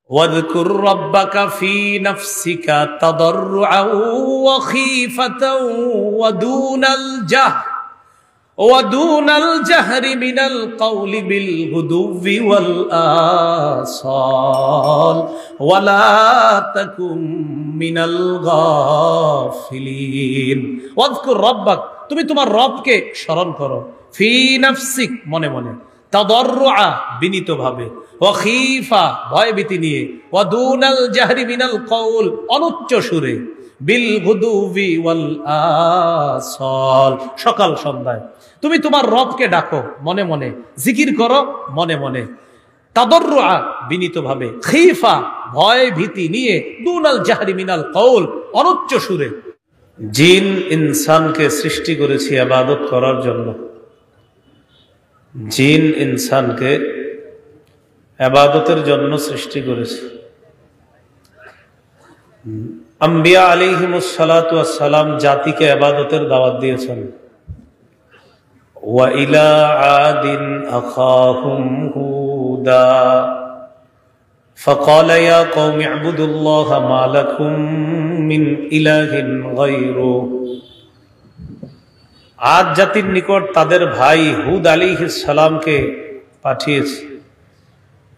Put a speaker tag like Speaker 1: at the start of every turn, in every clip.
Speaker 1: واذكر ربك في نفسك تضرعا وخيفة ودون الجهر من القول بالغدو والآصال ولا تكن من الغافلين واذكر ربك তুমি তোমার রবকে স্মরণ করো ফি নাফসিক মনে মনে তাদাররুআ বিনীতভাবে ওয়া খীফা ভয়ভীতি নিয়ে ওয়া দুনাল জাহরি মিনাল কওল অনুচ্চ সুরে বিল গুদুবি ওয়াল আসাল সকাল সন্ধ্যায় তুমি তোমার রবকে ডাকো মনে মনে জিকির করো মনে মনে তাদাররুআ বিনীতভাবে খীফা ভয় ভীতি নিয়ে দুনাল জাহরি মিনাল কওল অনুচ্চ সুরে জিন ইনসানকে সৃষ্টি করেছি ইবাদত করার জন্য জিন ইনসানকে ইবাদতের জন্য সৃষ্টি করেছে আম্বিয়া আলাইহিমুস সালাতু ওয়াস সালাম জাতিকে ইবাদতের দাওয়াত দিয়েছেন ওয়া ইলা আদিন আখাহুম হুদা فقال يا قوم اعبدوا الله ما لكم من إله غيره আদ জাতির নিকট তাদের ভাই হুদ আলাইহিস সালামকে পাঠিয়েছে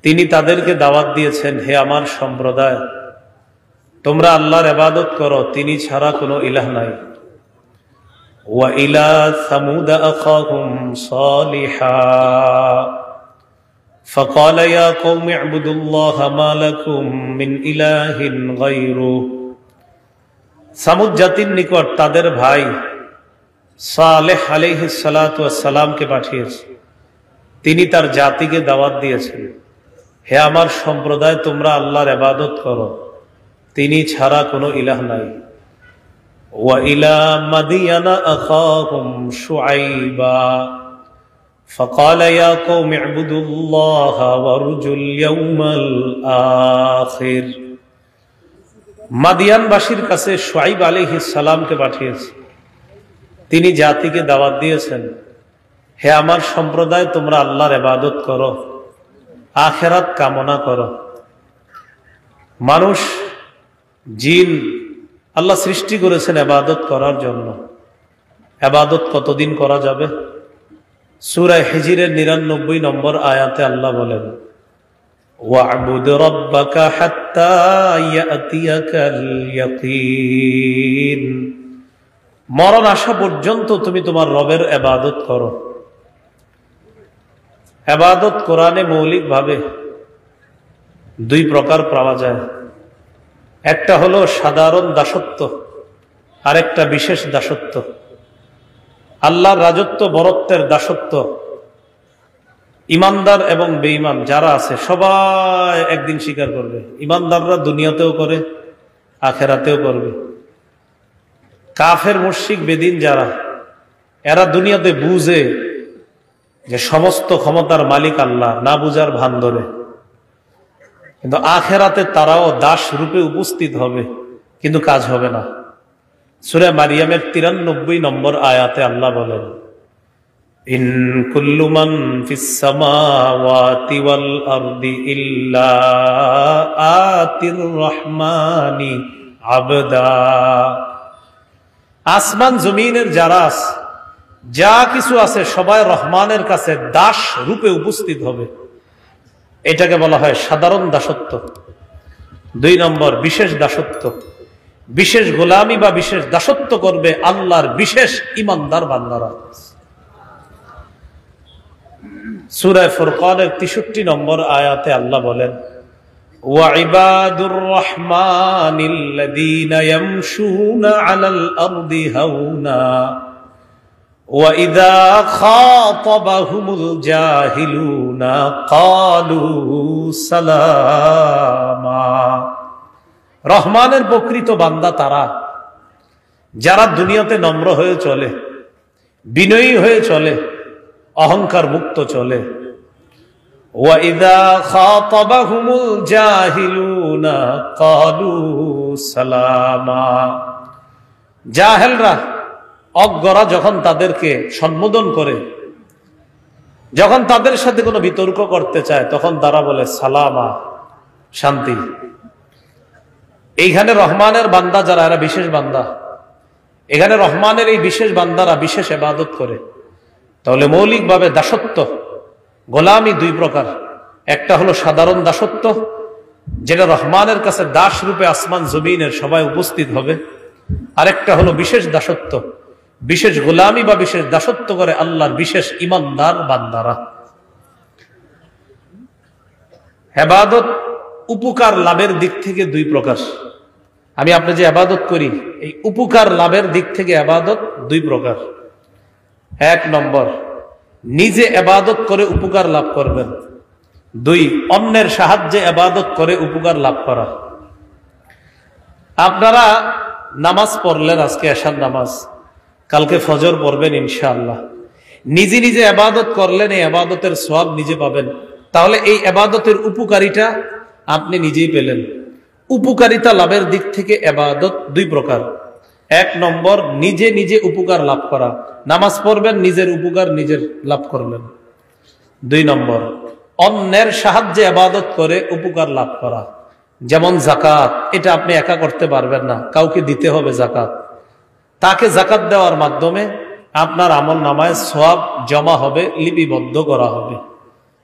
Speaker 1: তিনি তাদেরকে দাওয়াত দিয়েছেন হে আমার সম্প্রদায় তোমরা আল্লাহর ইবাদত করো তিনি ছাড়া কোনো ইলাহ নাই ওয়া ইলা সামুদ আখাহুম সালিহা فقال يا قوم اعبدوا الله ما لكم من إله غيره সামুদ জাতির নিকট তাদের ভাই সালেহ আলাইহিস সালাতু ওয়াস সালামকে পাঠিয়েছে তিনি তার জাতিকে দাওয়াত দিয়েছেন হে আমার সম্প্রদায় তোমরা আল্লাহর ইবাদত করো তিনি ছাড়া কোনো ইলাহ নাই ওয়া ইলা মাদিয়ানা আখাহুম শুআইবা فقال يا قوم اعبدوا الله وارجوا اليوم الآخر মাদিয়ানবাসীর কাছে শুআইব আলাইহিস সালামকে পাঠিয়েছে তিনি জাতিকে দাওয়াত দিয়েছেন হে আমার সম্প্রদায় তোমরা আল্লাহর ইবাদত করো আখিরাত কামনা করো মানুষ জিন আল্লাহ সৃষ্টি করেছেন ইবাদত করার জন্য ইবাদত কতদিন করা যাবে সূরা হিজরের 99 নম্বর আয়াতে আল্লাহ বলেন ওয়া'বুদ রাব্বাকা হাত্তা ইয়াতিয়াকাল ইয়াকিন মরণ আসা পর্যন্ত তুমি তোমার রবের ইবাদত করো ইবাদত কোরআনে মৌলিকভাবে দুই প্রকার পাওয়া যায় একটা হলো সাধারণ দাসত্ব আর একটা বিশেষ দাসত্ব আল্লাহর রাজত্ব বরত্বের দাসত্ব ইমানদার এবং বেঈমান যারা আছে সবাই একদিন স্বীকার করবে ইমানদাররা দুনিয়াতেও করে আখিরাতেও করবে কাফের মুশরিক বেদিন যারা এরা দুনিয়াতে বুঝে যে সমস্ত ক্ষমতার মালিক আল্লাহ না বুঝার ভান ধরে কিন্তু আখিরাতে তারাও দাস রূপে উপস্থিত হবে কিন্তু কাজ হবে না সূরা মারিয়ামের 93 নম্বর আয়াতে আল্লাহ বলেন ইন কুল্লু মান ফিস সামাওয়াতি ওয়াল আরদি ইল্লা আতির রহমানি আবদা আসমান জমিনের যারা আছে যা কিছু আছে সবাই রহমানের কাছে দাস রূপে উপস্থিত হবে এটাকে বলা হয় সাধারণ দাসত্ব দুই নম্বর বিশেষ দাসত্ব বিশেষ গোলামি বা বিশেষ দাসত্ব করবে আল্লাহর বিশেষ ঈমানদার বান্দারা সূরা ফুরকানের 63 নম্বর আয়াতে আল্লাহ বলেন ওয়া ইবাদুর রহমানিল্লাযীনা ইয়ামশুনা আলাল আরদি হাওনা ওয়া ইযা খাতাবাহুমুল জাহিলুনা ক্বালু সালামা রহমানের প্রকৃত বান্দা তারা যারা দুনিয়াতে নম্র হয়ে চলে বিনয়ী হয়ে চলে অহংকার মুক্ত চলে ওয়া ইযা খাতাবাহুমুল জাহিলুনা ক্বালু সালামা জাহেলরা অজ্ঞরা যখন তাদেরকে সম্বোধন করে যখন তাদের সাথে কোনো বিতর্ক করতে চায় তখন তারা বলে সালামা শান্তি। এইখানে রহমানের বান্দা যারা, এরা বিশেষ বান্দা, এখানে রহমানের এই বিশেষ বান্দারা বিশেষ ইবাদত করে। তাহলে মৌলিকভাবে দাসত্ব, গোলামি দুই প্রকার। একটা হলো সাধারণ দাসত্ব, যেটা রহমানের কাছে দাস রূপে আসমান জমিনের সবাই উপস্থিত হবে। আরেকটা হলো বিশেষ দাসত্ব, বিশেষ গোলামি বা বিশেষ দাসত্ব করে আল্লাহর বিশেষ ইমানদার বান্দারা। ইবাদত উপকার লাভের দিক থেকে দুই প্রকার। আমি আপনি যে ইবাদত করি, এই উপকার লাভের দিক থেকে ইবাদত দুই প্রকার। এক নম্বর, নিজে ইবাদত করে উপকার লাভ করবেন। দুই, অন্যের সাহায্যে ইবাদত করে উপকার লাভ করা। আপনারা নামাজ পড়লেন, আজকে এশার নামাজ, কালকে ফজর পড়বেন ইনশাআল্লাহ। নিজে নিজে ইবাদত করলেন, এই ইবাদতের সওয়াব নিজে পাবেন। তাহলে এই ইবাদতের উপকারিতা আপনি নিজেই পেলেন। উপকারিতা লাভের দিক থেকে ইবাদত দুই প্রকার। এক নম্বর, নিজে নিজে উপকার লাভ করা, নামাজ পড়বেন, নিজের উপকার নিজের লাভ করলেন। দুই নম্বর, অন্যের সাহায্যে ইবাদত করে উপকার লাভ করা। যেমন যাকাত, এটা আপনি একা করতে পারবেন না, কাউকে দিতে হবে যাকাত। তাকে যাকাত দেওয়ার মাধ্যমে আপনার আমল নামায় সওয়াব জমা হবে, লিপিবদ্ধ করা হবে।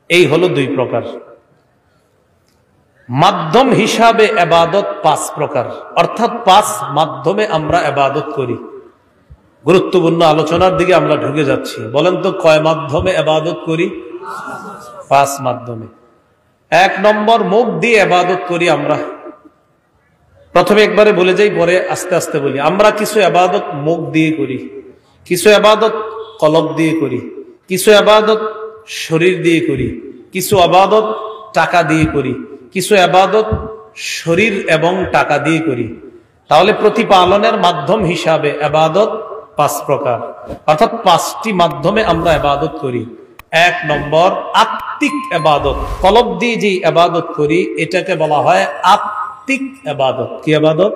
Speaker 1: এই হলো দুই প্রকার। মাধ্যম হিসাবে ইবাদত পাঁচ প্রকার, অর্থাৎ পাঁচ মাধ্যমে আমরা ইবাদত করি। গুরুত্বপূর্ণ আলোচনার দিকে আমরা ঢুকে যাচ্ছি। বলেন তো কয় মাধ্যমে ইবাদত করি? পাঁচ মাধ্যমে। এক নম্বর, মুখ দিয়ে ইবাদত করি আমরা। প্রথমে একবারে বলে যাই, পরে আস্তে আস্তে বলি। আমরা কিছু ইবাদত মুখ দিয়ে করি, কিছু ইবাদত কলব দিয়ে করি, কিছু ইবাদত শরীর দিয়ে করি, কিছু ইবাদত টাকা দিয়ে করি, কিছু ইবাদত শরীর এবং টাকা দিয়ে করি। তাহলে প্রতিপালনের মাধ্যম হিসাবে ইবাদত পাঁচ প্রকার, অর্থাৎ পাঁচটি মাধ্যমে আমরা ইবাদত করি। এক নম্বর, আত্মিক ইবাদত, কলব দিয়ে যে ইবাদত করি এটাকে বলা হয় আত্মিক ইবাদত। কি ইবাদত?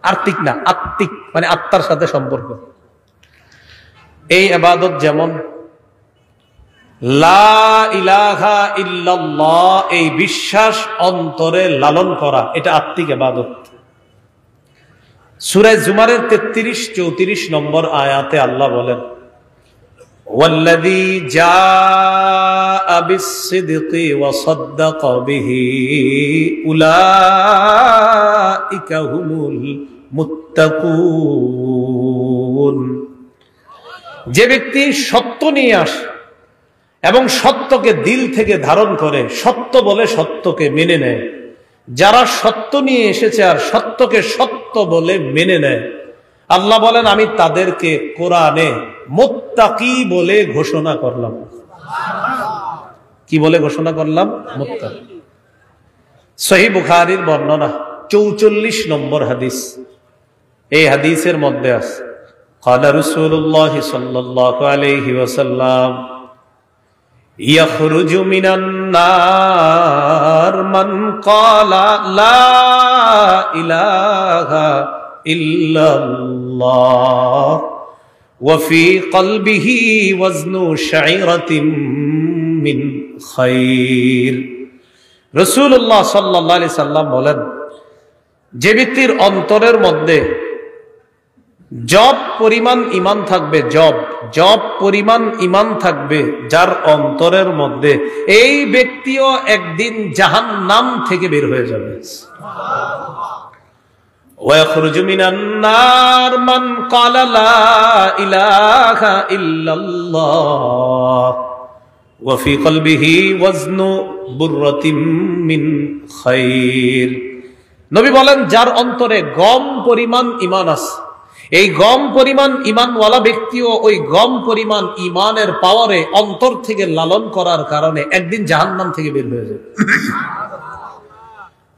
Speaker 1: আর্থিক না, আত্মিক, মানে আত্মার সাথে সম্পর্ক। এই ইবাদত যেমন লা ইলাহা ইল্লাল্লাহ, এই বিশ্বাস অন্তরে লালন করা, এটা আত্মিক ইবাদত। সূরা জুমারের 33-34 নম্বর আয়াতে আল্লাহ বলেন, ওয়াল্লাযী জাআ বিস-সিদকি ওয়া সাদ্দাকা বিহি উলাইকা হুমুল মুত্তাকুন। যে ব্যক্তি সত্য নিয়ে আসে এবং সত্যকে দিল থেকে ধারণ করে, সত্য বলে সত্যকে মেনে নেয়, যারা সত্য নিয়ে এসেছে আর সত্যকে সত্য বলে মেনে নেয়, আল্লাহ বলেন আমি তাদেরকে কোরআনে মুত্তাকি বলে ঘোষণা করলাম। কি বলে ঘোষণা করলাম? মুত্তাকি। সহিহ বুখারীর বর্ণনা 44 নম্বর হাদিস। এই হাদিসের মধ্যে আছে, ক্বালা রাসূলুল্লাহ সাল্লাল্লাহু আলাইহি ওয়াসাল্লাম, ইয়াখরুজু মিনান নার মান ক্বালা লা ইলাহা ইল্লাল্লাহ ওয়া ফি কলবিহি ওয়াজনু শাইরাতিন মিন খায়র। রাসূলুল্লাহ সাল্লাল্লাহু আলাইহি সাল্লাম বলেন, যে ব্যক্তির অন্তরের মধ্যে জব পরিমাণ ঈমান থাকবে, জব পরিমাণ ঈমান থাকবে যার অন্তরের মধ্যে, এই ব্যক্তিও একদিন জাহান্নাম থেকে বের হয়ে যাবে। ওয়াখরুজু মিনান নার মান ক্বালা লা ইলাহা ইল্লাল্লাহ ওয়া ফি কলবিহি ওয়াজনু বুররাতিন মিন খায়র। নবী বলেন, যার অন্তরে গম পরিমাণ ঈমান আছে, এই গম পরিমাণ ঈমানওয়ালা ব্যক্তিও ওই গম পরিমাণ ঈমানের পাওয়ারে অন্তর থেকে লালন করার কারণে একদিন জাহান্নাম থেকে বের হয়ে যাবে।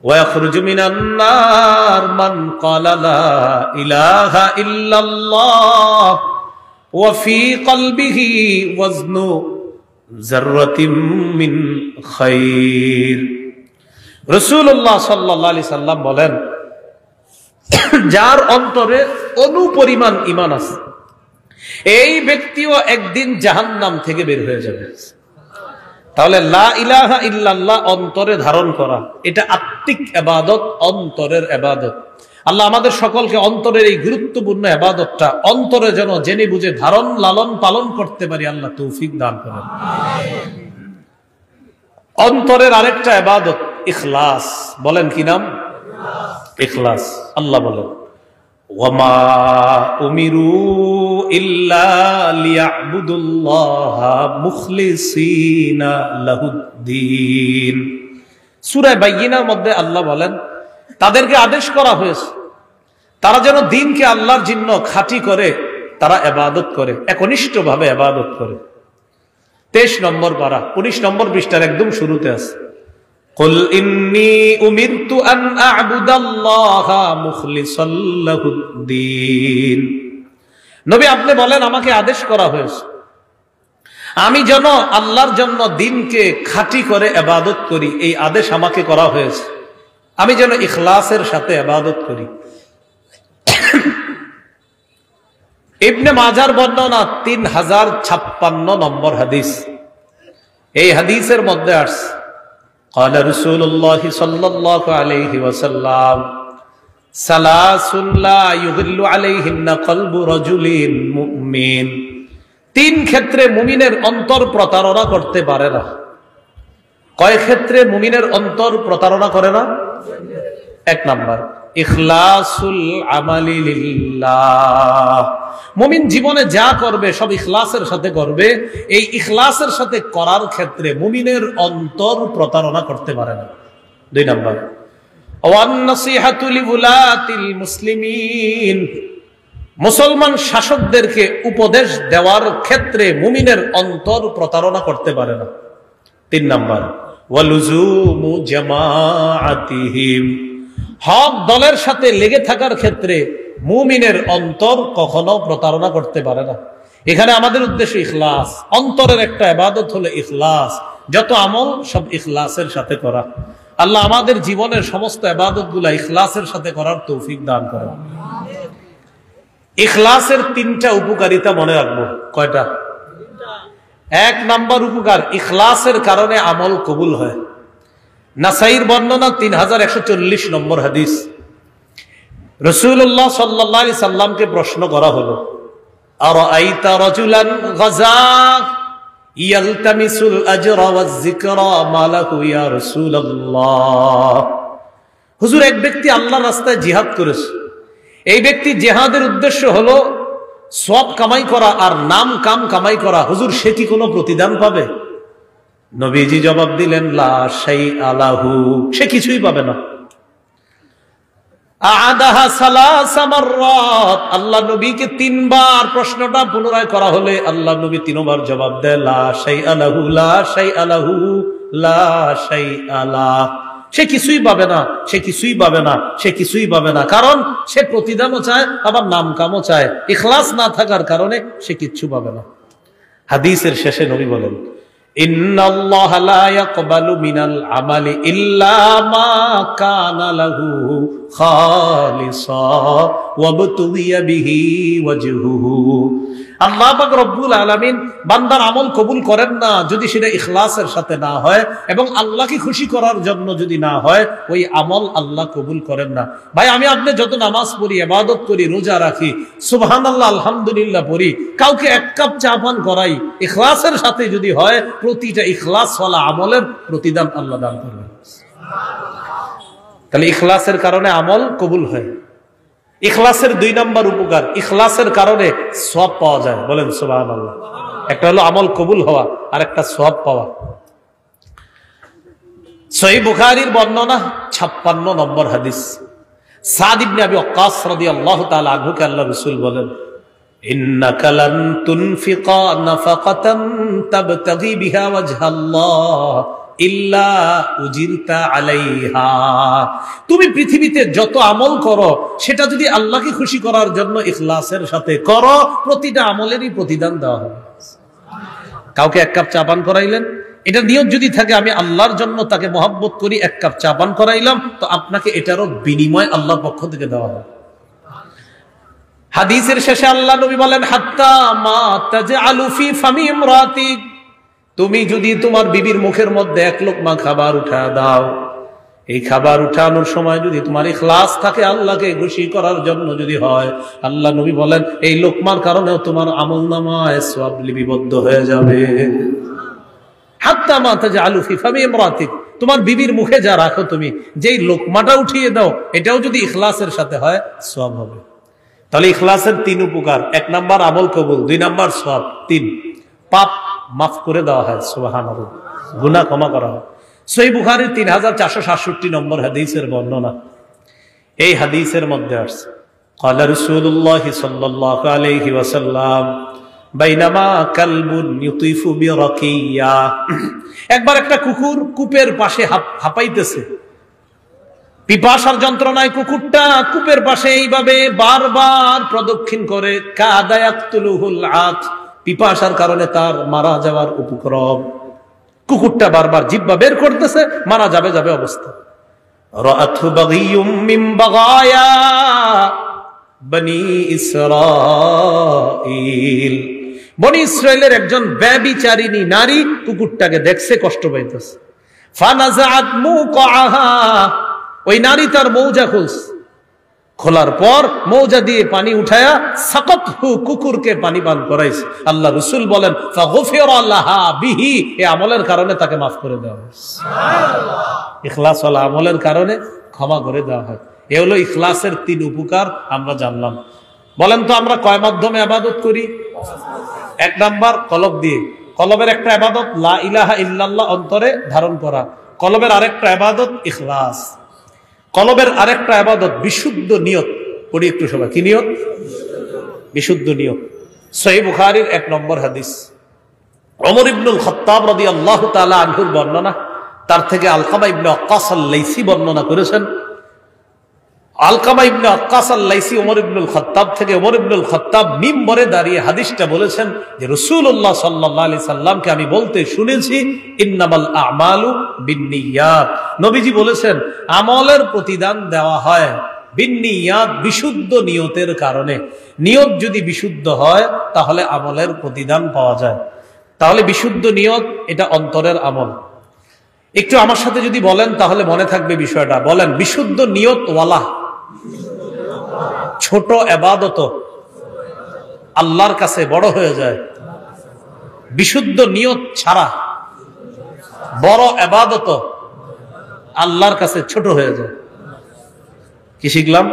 Speaker 1: ওয়াখরুজু মিনান নার মান ক্বালা লা ইলাহা ইল্লাল্লাহ ওয়া ফি কলবিহি ওয়াজনু যাররাতিন মিন খায়র। রাসূলুল্লাহ সাল্লাল্লাহু আলাইহি সাল্লাম বলেন, যার অন্তরে অনুপরিমাণ ঈমান আছে, এই ব্যক্তিও একদিন জাহান্নাম থেকে বের হয়ে যাবে। তাহলে লা ইলাহা ইল্লাল্লাহ অন্তরে ধারণ করা, এটা আত্মিক ইবাদত, অন্তরের ইবাদত। আল্লাহ আমাদের সকলকে অন্তরের এই গুরুত্বপূর্ণ ইবাদতটা অন্তরে যেন জেনে বুঝে ধারণ লালন পালন করতে পারি, আল্লাহ তৌফিক দান করেন। অন্তরের আরেকটা ইবাদত ইখলাস। বলেন কি নাম? ইখলাস। আল্লাহ বলেন ওয়ামা উমিরু ইল্লা লিয়াবুদুল্লাহা মুখলিসিনা লাহুদ্দিন। সূরা বাইয়িনার মধ্যে আল্লাহ বলেন তাদেরকে আদেশ করা হয়েছে তারা যেন দ্বীনকে আল্লাহর জন্য খাঁটি করে তারা ইবাদত করে, একনিষ্ঠভাবে ইবাদত করে। 23 নম্বর পারা 19 নম্বর পৃষ্ঠার একদম শুরুতে আছে কুল ইন্নী উমিরতু আন আ'বুদাল্লাহা মুখলিসাল লাহুদ্দিন। নবী আপনি বলেন আমাকে আদেশ করা হয়েছে আমি যেন আল্লাহর জন্য দ্বীনকে খাঁটি করে ইবাদত করি, এই আদেশ আমাকে করা হয়েছে। আমি যেন ইখলাসের সাথে ইবাদত করি। ইবনে মাজার বর্ণনা 3056 নম্বর হাদিস। এই হাদিসের মধ্যে আসছে قال رسول الله صلى الله عليه وسلم ثلاث لا يغل عليهن قلب رجل مؤمن। তিন ক্ষেত্রে মুমিনের অন্তর প্রতারণা করতে পারে না। কয় ক্ষেত্রে মুমিনের অন্তর প্রতারণা করে না? 1 নাম্বার ইখলাসুল আমালি লিল্লাহ। মুমিন জীবনে যা করবে সব ইখলাসের সাথে করবে। এই ইখলাসের সাথে করার ক্ষেত্রে মুমিনের অন্তর প্রতারণা করতে পারে না। 2 নাম্বার ওয়ান নাসিহাতু লিউলাতিল মুসলিমিন। মুসলমান শাসকদেরকে উপদেশ দেওয়ার ক্ষেত্রে মুমিনের অন্তর প্রতারণা করতে পারে না। 3 নাম্বার ওয়ালুজুমু জামাআতিহিম। হক দলের সাথে লেগে থাকার ক্ষেত্রে মুমিনের অন্তর কখনো প্রতারণা করতে পারে না। এখানে আমাদের উদ্দেশ্য ইখলাস। অন্তরের একটা ইবাদত হলো ইখলাস। যত আমল সব ইখলাসের সাথে করা। আল্লাহ আমাদের জীবনের সমস্ত ইবাদতগুলো ইখলাসের সাথে করার তৌফিক দান করেন। ইখলাসের 3টা উপকারিতা মনে রাখবো। কয়টা? 1 নাম্বার উপকার, ইখলাসের কারণে আমল কবুল হয়। নাসাইর বর্ণনা 3140 নম্বর হাদিস। রাসূলুল্লাহ সাল্লাল্লাহু আলাইহি সাল্লামকে প্রশ্ন করা হলো আরাআইতা রাজুলান গাজা ইয়ালতামিসুল আজরা ওয়াজ যিকরা মা লাহু ইয়া রাসূলুল্লাহ। হুজুর, এক ব্যক্তি আল্লাহর রাস্তায় জিহাদ করেছে। এই ব্যক্তি জিহাদের উদ্দেশ্য হলো সওয়াব কামাই করা আর নাম কাম কামাই করা। হুজুর, সে কি কোনো প্রতিদান পাবে? নবীজি জবাব দিলেন লা শাইআ লাহু, সে কিছুই পাবে না। আ'আদাহা সালাসা মাররাত। আল্লাহ নবীকে 3 বার প্রশ্নটা পুনরায় করা হলে আল্লাহ নবী 3 বার জবাব দেয় লা শাইআ লাহু, লা শাইআ লাহু, লা শাইআ লাহ। সে কিছুই পাবে না, সে কিছুই পাবে না, সে কিছুই পাবে না। কারণ সে প্রতিদানও চায় আবার নাম কামও চায়। ইখলাস না থাকার কারণে সে কিচ্ছু পাবে না। হাদিসের শেষে নবী বলেন ইন্নাল্লাহা লা ইয়াকবালু মিনাল আমালি ইল্লা মা কানা লাহু খালিসা ওয়াবতুলিয়া বিহি ওয়াজহুহু। আল্লাহ পাক রব্বুল আলামিন বান্দার আমল কবুল করেন না যদি সেটা ইখলাসের সাথে না হয় এবং আল্লাহকে খুশি করার জন্য যদি না হয়, ওই আমল আল্লাহ কবুল করেন না। ভাই, আমি আপনি যত নামাজ পড়ি, ইবাদত করি, রোজা রাখি, সুবহানাল্লাহ আলহামদুলিল্লাহ পড়ি, কাউকে 1 কাপ চা পান করাই, ইখলাসের সাথে যদি হয়, প্রতিটা ইখলাসওয়ালা আমলের প্রতিদান আল্লাহ দান করবেন। তাহলে ইখলাসের কারণে আমল কবুল হয়। ইখলাসের 2 নাম্বার উপকার, ইখলাসের কারণে সওয়াব পাওয়া যায়। বলেন সুবহানাল্লাহ। একটা হলো আমল কবুল হওয়া আর একটা সওয়াব পাওয়া। সহিহ বুখারীর বর্ণনা 56 নম্বর হাদিস। সাদ ইবনে আবি ওয়াক্কাস রাদিয়াল্লাহু তাআলা আনহুকে আল্লাহর রাসূল বলেন ইন্নাকা লান তুনফিকা নাফাকাতান তাবতাগি বিহা ওয়াজহাল্লাহ ইল্লা উজিরতা আলাইহা। তুমি পৃথিবীতে যত আমল করো সেটা যদি আল্লাহকে খুশি করার জন্য ইখলাসের সাথে করো, প্রতিটা আমলেরই প্রতিদান দেওয়া হবে। কাউকে 1 কাপ চা পান করাইলেন, এটা নিয়ত যদি থাকে আমি আল্লাহর জন্য তাকে মহব্বত করি, 1 কাপ চা পান করাইলাম, তো আপনাকে এটারও বিনিময় আল্লাহর পক্ষ থেকে দেওয়া হবে। হাদিসের শেষে আল্লাহ নবী বলেন হাত্তা মা তাজআলু ফি ফামি ইমরাতিক। তুমি যদি তোমার বিবির মুখের মধ্যে এক লোকমা খাবার উঠা দাও, এই খাবার উঠানোর সময় যদি তোমার ইখলাস থাকে, আল্লাহকে খুশি করার জন্য যদি হয়, আল্লাহ নবী বলেন এই লোকমার কারণেও তোমার আমলনামায় সওয়াব লিপিবদ্ধ হয়ে যাবে। হাত্তা মা তাজআলু ফি ফামি ইমরাতিক, তোমার বিবির মুখে যা রাখো তুমি, যেই লোকমাটা উঠিয়ে দাও, এটাও যদি ইখলাসের সাথে হয় সওয়াব হবে। তাহলে ইখলাসের 3 উপকার: 1 নাম্বার আমল কবুল, 2 নাম্বার সওয়াব, 3 পাপ মাফ করে দেওয়া হয়, সুবহানাল্লাহ, গুনাহ ক্ষমা করা হয়। সহিহ বুখারীর 3467 নম্বর হাদিসের বর্ণনা। এই হাদিসের মধ্যে আসছে ক্বালা রাসূলুল্লাহ সাল্লাল্লাহু আলাইহি ওয়াসাল্লাম বাইনামা কালবুন ইউতিফু বিরাকিয়া, একবার একটা কুকুর কূপের পাশে হাঁপাইতেছে। পিপাসার যন্ত্রণায় কুকুরটা কূপের পাশে এইভাবে বারবার প্রদক্ষিণ করে, কাদা ইয়াকতুলুহুল আত, পিপাসার কারণে তার মারা যাওয়ার উপক্রম। কুকুরটা বারবার জিহ্বা বের করতেছে, মারা যাবে যাবে অবস্থা। রাআতহু বাগিয়ুম মিন বাগায়া বনি ইসরাঈল, বনি ইসরাইলের একজন ব্যভিচারিণী নারী কুকুরটাকে দেখছে, কষ্ট পাইতেছে। ফানাযাআত মুকাআহা, ওই নারী তার মৌজা খুলছে, খোলার পর মৌজা দিয়ে পানি উঠায়া সাকাতহু, কুকুরকে পানি পান করাইছে। আল্লাহ রাসূল বলেন ফাগফিরা লাহা বিহি, এই আমলের কারণে তাকে মাফ করে দেওয়া হয়। সুবহানাল্লাহ, ইখলাস ওয়ালা আমলের কারণে ক্ষমা করে দেওয়া হয়। এ হলো ইখলাসের 3 উপকার আমরা জানলাম। বলেন তো আমরা কয় মাধ্যমে ইবাদত করি? 1 নাম্বার কলব দিয়ে। কলবের একটা ইবাদত লা ইলাহা ইল্লাল্লাহ অন্তরে ধারণ করা। কলবের আরেকটা ইবাদত ইখলাস। কলবের আরেকটা ইবাদত বিশুদ্ধ নিয়ত। পড়ি একটু সবাই, কি নিয়ত? বিশুদ্ধ নিয়ত। সহিহ বুখারীর 1 নম্বর হাদিস, ওমর ইবনুল খাত্তাব রাদিয়াল্লাহু তাআলা আনহুর বর্ণনা, তার থেকে আলকামা ইবনে ওয়াক্কাস আল-লাইসি বর্ণনা করেছেন। আলকামা ইবনে ওয়াক্কাস আল-লাইসি ওমর ইবনুল খাত্তাব থেকে, ওমর ইবনুল খাত্তাব মিম্বরে দাঁড়িয়ে হাদিসটা বলেছেন যে রাসূলুল্লাহ সাল্লাল্লাহু আলাইহি সাল্লামকে আমি বলতে শুনেছি ইন্নামাল আ'মালু বিন্নিয়াত, নবীজি বলেছেন আমলের প্রতিদান দেওয়া হয় বিন্নিয়াত, বিশুদ্ধ নিয়তের কারণে। নিয়ত যদি বিশুদ্ধ হয় তাহলে আমলের প্রতিদান পাওয়া যায়। তাহলে বিশুদ্ধ নিয়ত এটা অন্তরের আমল। একটু আমার সাথে যদি বলেন তাহলে মনে থাকবে বিষয়টা। বলেন, বিশুদ্ধ নিয়ত ওয়ালা ছোট ইবাদত আল্লাহর কাছে বড় হয়ে যায়, বিশুদ্ধ নিয়ত ছাড়া বড় ইবাদত আল্লাহর কাছে ছোট হয়ে যায়। কি শিখলাম?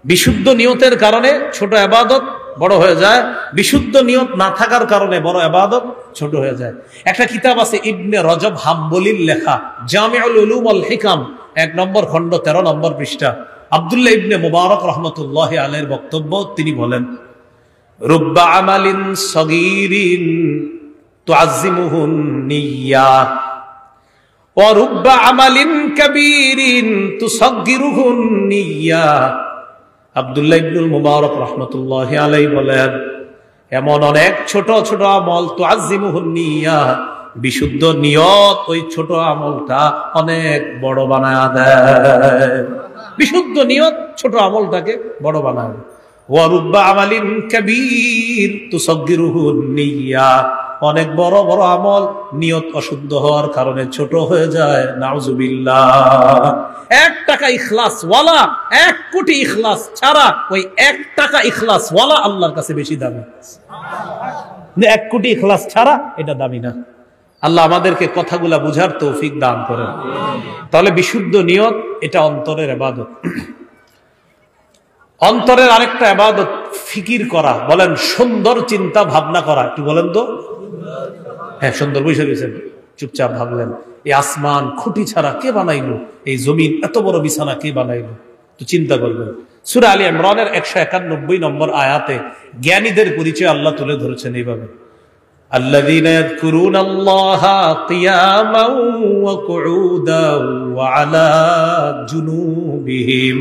Speaker 1: বিশুদ্ধ নিয়তের কারণে ছোট ইবাদত বড় হয়ে যায়, বিশুদ্ধ নিয়ত না থাকার কারণে বড় ইবাদত ছোট হয়ে যায়। একটা কিতাব আছে ইবনে রজব হাম্বলির লেখা, জামিউল উলুম ওয়াল হিকাম, 1 নম্বর খণ্ড 13 নম্বর পৃষ্ঠা। আব্দুল্লাহ ইবনে মুবারক রাহমাতুল্লাহি আলাইহির বক্তব্য, তিনি বলেন রুব্বা আমালিন সগীরিন তুআজ্জিমুহুন নিয়্যাহ ওয়া রুব্বা আমালিন কাবীরিন তুসাগগিরুহুন নিয়্যাহ। আব্দুল্লাহ ইবনুল মুবারক রাহমাতুল্লাহি আলাইহি বলেন, এমন অনেক ছোট ছোট আমল তুআজ্জিমুহুন নিয়্যাহ, বিশুদ্ধ নিয়ত ওই ছোট আমলটা অনেক বড় বানায় দেয়। বিশুদ্ধ নিয়ত ছোট আমলটাকে বড় বানায়। ওয়া রুব্বা আমালিন কাবীর তুসাগগিরুহুন নিয়্যাহ, অনেক বড় বড় আমল নিয়ত অশুদ্ধ হওয়ার কারণে ছোট হয়ে যায়। নাউজুবিল্লাহ। 1 টাকা ইখলাস ওয়ালা, 1 কোটি ইখলাস ছাড়া ওই 1 টাকা ইখলাস ওয়ালা আল্লাহর কাছে বেশি দামি। 1 কোটি ইখলাস ছাড়া এটা দামি না। আল্লাহ আমাদেরকে কথাগুলা বুঝার তৌফিক দান করেন। তাহলে বিশুদ্ধ নিয়ত এটা অন্তরের ইবাদত। অন্তরের আরেকটা ইবাদত ফিকির করা। বলেন, সুন্দর চিন্তা ভাবনা করা। একটু বলেন তো। হ্যাঁ, সুন্দর বসে রয়েছেন, চুপচাপ ভাবলেন এই আসমান খুঁটি ছাড়া কে বানাইলো, এই জমিন এত বড় বিছানা কে বানাইলো, তো চিন্তা করবেন। সূরা আলী ইমরানের 191 নম্বর আয়াতে জ্ঞানীদের পরিচয় আল্লাহ তুলে ধরেছেন এইভাবে, আল্লাযীনা ইয়াযকুরুনাল্লাহা কিয়ামান ওয়া কুউদান ওয়া আলা জুনুবিহিম।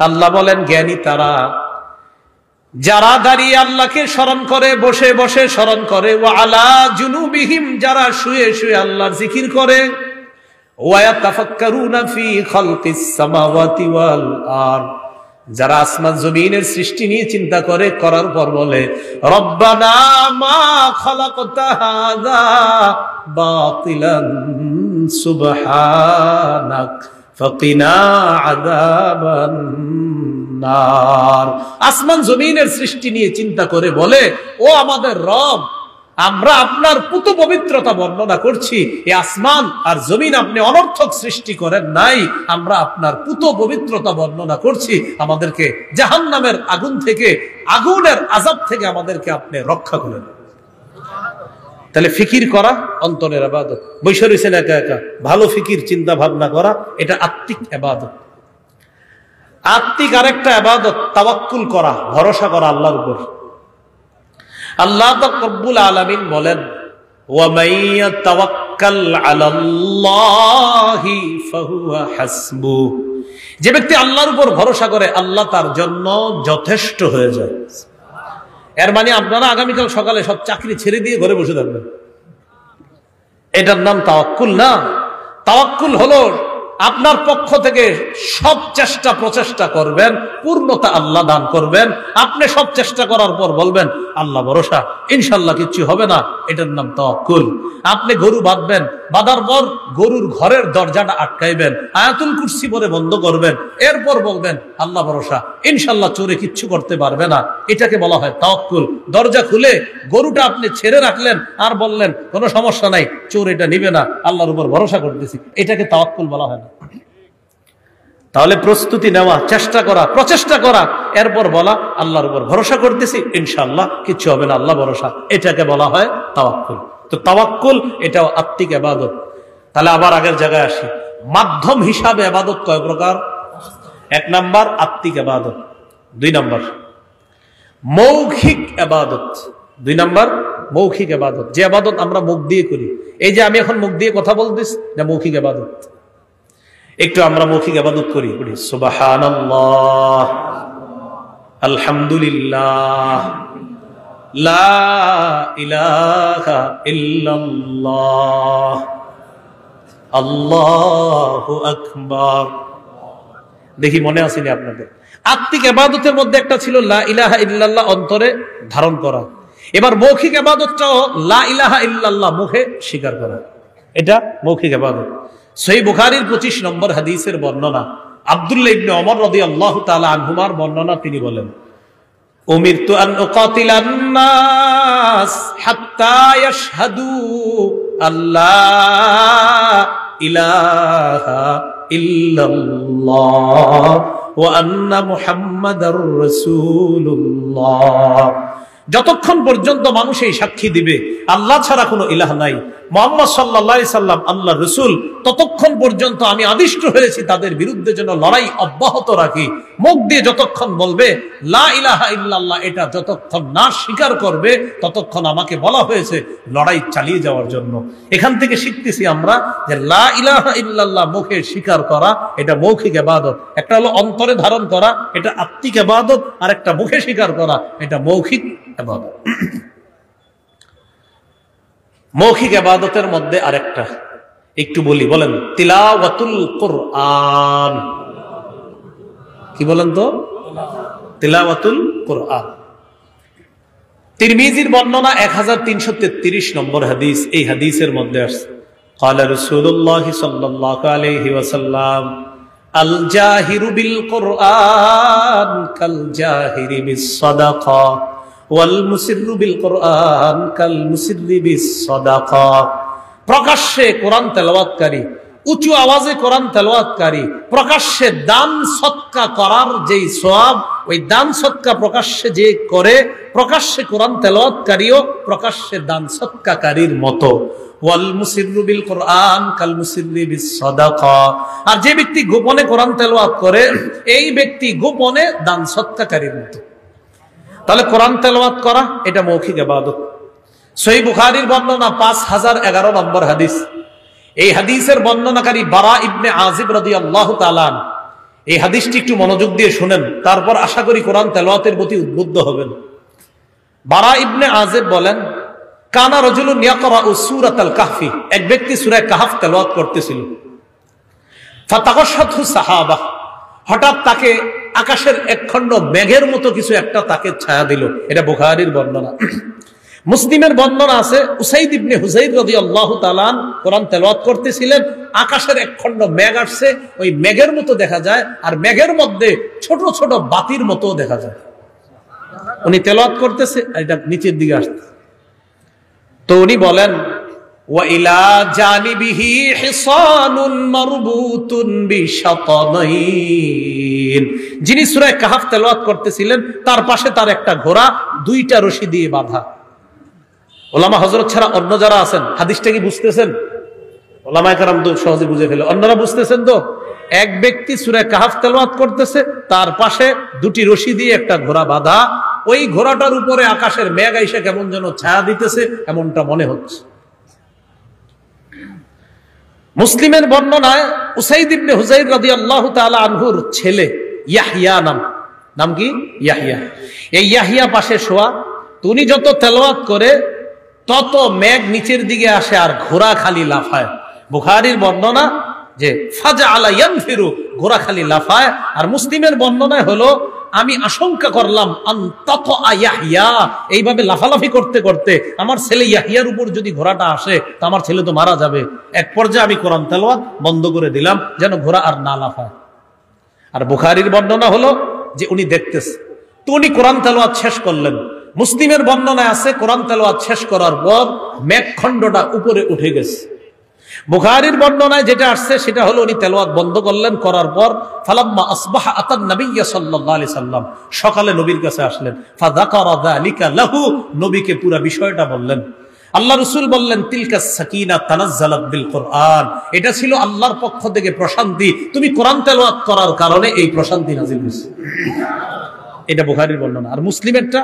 Speaker 1: আল্লাহ বলেন জ্ঞানী তারা যারা দাঁড়িয়ে আল্লাহকে স্মরণ করে, বসে বসে স্মরণ করে, ওয়া আলা জুনুবিহিম, যারা শুয়ে শুয়ে আল্লাহর জিকির করে, ওয়া ইয়াতাফাক্কারুনা ফি খালকিস সামাওয়াতি ওয়াল আরদ, যারা আসমান জমিনের সৃষ্টি নিয়ে চিন্তা করে, করার পর বলে রব্বানা মা খালাকতা হাযা বাতিলান সুবহানাক ফাকিনা আযাবান নার। আসমান জমিনের সৃষ্টি নিয়ে চিন্তা করে বলে, ও আমাদের রব, আমরা আপনার পুত পবিত্রতা বর্ণনা করছি, এই আসমান আর জমিন আপনি অনর্থক সৃষ্টি করেন নাই, আমরা আপনার পুত পবিত্রতা বর্ণনা করছি, আমাদেরকে জাহান্নামের আগুন থেকে, আগুনের আযাব থেকে আমাদেরকে আপনি রক্ষা করেন। তাহলে ফিকির করা অন্তরের ইবাদত। বৈশা রয়েছেন একা একা, ভালো ফিকির চিন্তা ভাবনা করা, এটা আত্মিক ইবাদত। আত্মিক আরেকটা ইবাদত তাওয়াক্কুল করা, ভরসা করা আল্লাহর উপর। আল্লাহ রব্বুল আলামিন বলেন, ওয়া মাইয়া তাওয়াক্কাল আলাল্লাহি ফাহুয়া হাসবু। যে ব্যক্তি আল্লাহর উপর ভরসা করে, আল্লাহ তার জন্য যথেষ্ট হয়ে যায়। এর মানে আপনারা আগামীকাল সকালে সব চাকরি ছেড়ে দিয়ে ঘরে বসে থাকবেন, এটার নাম তাওয়াক্কুল না। তাওয়াক্কুল হলো আপনার পক্ষ থেকে সব চেষ্টা প্রচেষ্টা করবেন, পূর্ণতা আল্লাহ দান করবেন, আপনি সব চেষ্টা করার পর বলবেন আল্লাহ ভরসা, ইনশাল্লাহ কিচ্ছু হবে না, এটার নাম তাওয়াক্কুল। আপনি গরু বাঁধবেন, বাঁধার পর গরুর ঘরের দরজাটা আটকাইবেন, আয়াতুল কুরসি পরে বন্ধ করবেন, এরপর বলবেন আল্লাহ ভরসা, ইনশাল্লাহ চোরে কিচ্ছু করতে পারবে না, এটাকে বলা হয় তাওয়াক্কুল। দরজা খুলে গরুটা আপনি ছেড়ে রাখলেন আর বললেন কোনো সমস্যা নাই, চোর এটা নিবে না, আল্লাহর উপর ভরসা করতেছি, এটাকে তাওয়াক্কুল বলা হয় না। তাহলে প্রস্তুতি নেওয়া, চেষ্টা করা, প্রচেষ্টা করা, এরপর বলা আল্লাহর উপর ভরসা করতেছি, ইনশাআল্লাহ কিচ্ছু হবে না, আল্লাহ ভরসা, এটাকে বলা হয় তাওয়াক্কুল। তো তাওয়াক্কুল এটাও আত্মিক ইবাদত। তাহলে আবার আগের জায়গায় আসি, মাধ্যম হিসাবে ইবাদত কয় প্রকার? এক নাম্বার আত্মিক ইবাদত, দুই নাম্বার মৌখিক ইবাদত। দুই নাম্বার মৌখিক ইবাদত, যে ইবাদত আমরা মুখ দিয়ে করি। এই যে আমি এখন মুখ দিয়ে কথা বলতেছি, এটা মৌখিক ইবাদত। একটু আমরা মৌখিক ইবাদত করি, সুবহানাল্লাহ, আলহামদুলিল্লাহ, লা ইলাহা ইল্লাল্লাহ, আল্লাহু আকবার। দেখি মনে আসেনি আপনাদের? আত্মিক ইবাদতের মধ্যে একটা ছিল লা ইলাহা ইল্লাল্লাহ অন্তরে ধারণ করা। এবার মৌখিক ইবাদতটাও লা ইলাহা ইল্লাল্লাহ মুখে স্বীকার করা, এটা মৌখিক ইবাদত। সহিহ বুখারীর 25 নম্বর হাদিসের বর্ণনা, আব্দুল্লাহ ইবনে ওমর রাদিয়াল্লাহু তাআলা আনহুমার বর্ণনা, তিনি বলেন, উমিরতু আন উকাতিলান নাস হাত্তা ইয়াশহাদু আল্লাহ ইলাহা ইল্লাল্লাহ ওয়া আন্না মুহাম্মাদার রাসূলুল্লাহ। যতক্ষণ পর্যন্ত মানুষ এই সাক্ষী দিবে আল্লাহ ছাড়া কোনো ইলাহ নাই, মুহাম্মদ সাল্লাল্লাহু আলাইহি সাল্লাম আল্লাহর রাসূল, ততক্ষণ পর্যন্ত আমি আদিষ্ট হয়েছি তাদের বিরুদ্ধে যেন লড়াই অব্যাহত রাখি। মুখ দিয়ে যতক্ষণ বলবে লা ইলাহা ইল্লাল্লাহ, এটা যতক্ষণ না স্বীকার করবে ততক্ষণ আমাকে বলা হয়েছে লড়াই চালিয়ে যাওয়ার জন্য। এখান থেকে শিখতেছি আমরা যে লা ইলাহা ইল্লাল্লাহ মুখে স্বীকার করা, এটা মৌখিক ইবাদত। একটা হলো অন্তরে ধারণ করা, এটা আত্মিক ইবাদত, আর একটা মুখে স্বীকার করা, এটা মৌখিক ইবাদত। মৌখিক ইবাদতের মধ্যে আরেকটা একটু বলি, বলেন তিলাওয়াতুল কুরআন। কি বলেন তো? তিলাওয়াতুল কুরআন। তিরমিজির বর্ণনা 1333 নম্বর হাদিস, এই হাদিসের মধ্যে আসছে, قال رسول الله صلى الله عليه وسلم الجاهر بالقرآن كالجاهر بالصدقة والمسر بالقرآن كالمسر بالصدقة। প্রকাশ্যে কোরআন তেলাওয়াতকারী, উঁচু আওয়াজে কোরআন তেলাওয়াতকারী, প্রকাশ্যে দান সদকা করার যেই সওয়াব, ওই দান সদকা প্রকাশ্যে যে করে, প্রকাশ্যে কোরআন তেলাওয়াতকারীও প্রকাশ্যে দান সদকাকারীর মতো। ওয়াল মুসিররু বিল কোরআন কাল মুসিররি বিস সাদাকা। আর যে ব্যক্তি গোপনে কোরআন তেলাওয়াত করে, এই ব্যক্তি গোপনে দান সদকাকারীর মতো। তাহলে কোরআন তেলাওয়াত করা এটা মৌখিক ইবাদত। সহিহ বুখারীর বর্ণনা 5011 নম্বর হাদিস, এই হাদিসের বর্ণনাকারী বারা ইবনে আজিব রাদিয়াল্লাহু তাআলা। এই হাদিসটি একটু মনোযোগ দিয়ে শুনেন, তারপর আশা করি কোরআন তেলাওয়াতের প্রতি উদ্বুদ্ধ হবেন। বারা ইবনে আজিব বলেন, কানা রাজুলুন ইয়াকরাউ সূরাতাল কাহফি, এক ব্যক্তি সূরা কাহফ তেলাওয়াত করতেছিল। ফাতাগাশাতহু সাহাবা, হঠাৎ তাকে আকাশের একখণ্ড মেঘের মতো কিছু একটা তাকে ছায়া দিল। এটা বুখারীর বর্ণনা। মুসলিমের বর্ণনা আছে, উসাইদ ইবনে হুযাইর রাদিয়াল্লাহু তাআলা কোরআন তেলাওয়াত করতেছিলেন, আকাশের একখণ্ড মেঘ আসছে, ওই মেঘের মতো দেখা যায়, আর মেঘের মধ্যে ছোট ছোট বাতির মতো দেখা যায়। উনি তেলাওয়াত করতেছে, এটা নিচের দিকে আসছে। তো উনি বলেন, ওয়া ইলা জানিবিহি হিসানুন মারবুতুন বিশাতানাইন, যিনি সূরা কাহফ তেলাওয়াত করতেছিলেন তার পাশে তার একটা ঘোড়া দুইটা রশি দিয়ে বাঁধা। ওলামা হযরত ছাড়া অন্য যারা আছেন হাদিসটা কি বুঝতেছেন? ওলামায়ে কেরাম তো সহজে বুঝে ফেলে, অন্যরা বুঝতেছেন তো? এক ব্যক্তি সূরা কাহফ তেলাওয়াত করতেছে, তার পাশে দুটি রশি দিয়ে একটা ঘোড়া বাঁধা, ওই ঘোড়াটার উপরে আকাশের মেঘ আইসা কেমন যেন ছায়া দিতেছে, এমনটা মনে হচ্ছে। মুসলিমের বর্ণনায় উসাইদ ইবনে হুযাইর রাদিয়াল্লাহু তাআলা আনহুর ছেলে ইয়াহইয়া, নাম কি? ইয়াহইয়া। এই ইয়াহইয়া পাশে শোয়া। উনি যত তেলাওয়াত করে তত মেঘ নিচের দিকে আসে আর ঘোড়া খালি লাফায়। বুখারীর বর্ণনা যে ফাজআলা ইয়ানফিরু, ঘোড়া খালি লাফায়। আর মুসলিমের বর্ণনায় হলো, আমি আশঙ্কা করলাম আনতাকা ইয়াহইয়া, এইভাবে লাফালাফি করতে করতে আমার ছেলে ইয়াহইয়ার উপর যদি ঘোড়াটা আসে তো আমার ছেলে তো মারা যাবে। এক পর্যায়ে আমি কোরআন তেলাওয়াত বন্ধ করে দিলাম যেন ঘোড়া আর না লাফায়। আর বুখারীর বর্ণনা হলো যে উনি দেখতেছে, তো উনি কোরআন তেলাওয়াত শেষ করলেন। মুসলিমের বর্ণনায় আছে কোরআন তেলাওয়াত শেষ করার পর মেঘখণ্ডটা উপরে উঠে গেছে। বুখারীর বর্ণনায় যেটা আসছে সেটা হলো উনি তেলাওয়াত বন্ধ করলেন, করার পর ফালাম্মা আসবাহা আতান নবিয়্য সাল্লাল্লাহু আলাইহি সাল্লাম, সকালে নবীর কাছে আসলেন। ফাযাকারা যালিকা লাহু, নবীকে পুরো বিষয়টা বললেন। আল্লাহ রাসূল বললেন, তিলকা সাকিনা তানাজ্জালাত বিল কোরআন, এটা ছিল আল্লাহর পক্ষ থেকে প্রশান্তি, তুমি কোরআন তেলাওয়াত করার কারণে এই প্রশান্তি নাযিল হয়েছে। এটা বুখারীর বর্ণনা। আর মুসলিমেরটা,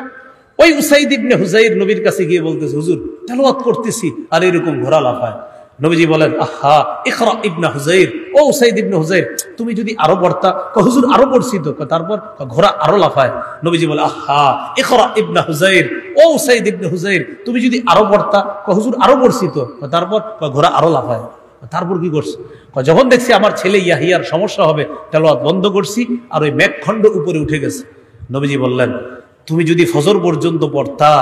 Speaker 1: ওই উসাইদ ইবনে হুযাইর নবীর কাছে গিয়ে বলতেছে, হুজুর তেলাওয়াত করতেছি আর এরকম ঘোড়া লাফায়। নবীজি বলেন, আহা ইকরা ইবনে হুযাইর, ও উসাইদ ইবনে হুযাইর, তুমি যদি আরো পড়তা। হুজুর আরো পড়ছি তো। তারপর ঘোড়া আরো লাফায়। নবীজি বলে, আহা ইকরা ইবনে হুযাইর, ও উসাইদ ইবনে হুযাইর, তুমি যদি আরো পড়তা। হুজুর আরো পড়ছি তো। তারপর ঘোড়া আরো লাফায়। তারপর কি করছে? যখন দেখছি আমার ছেলে ইয়াহিয়ার সমস্যা হবে, তেলাওয়াত বন্ধ করছি আর ওই মেঘখণ্ড উপরে উঠে গেছে। নবীজি বললেন, তুমি যদি ফজর পর্যন্ত পড়তা,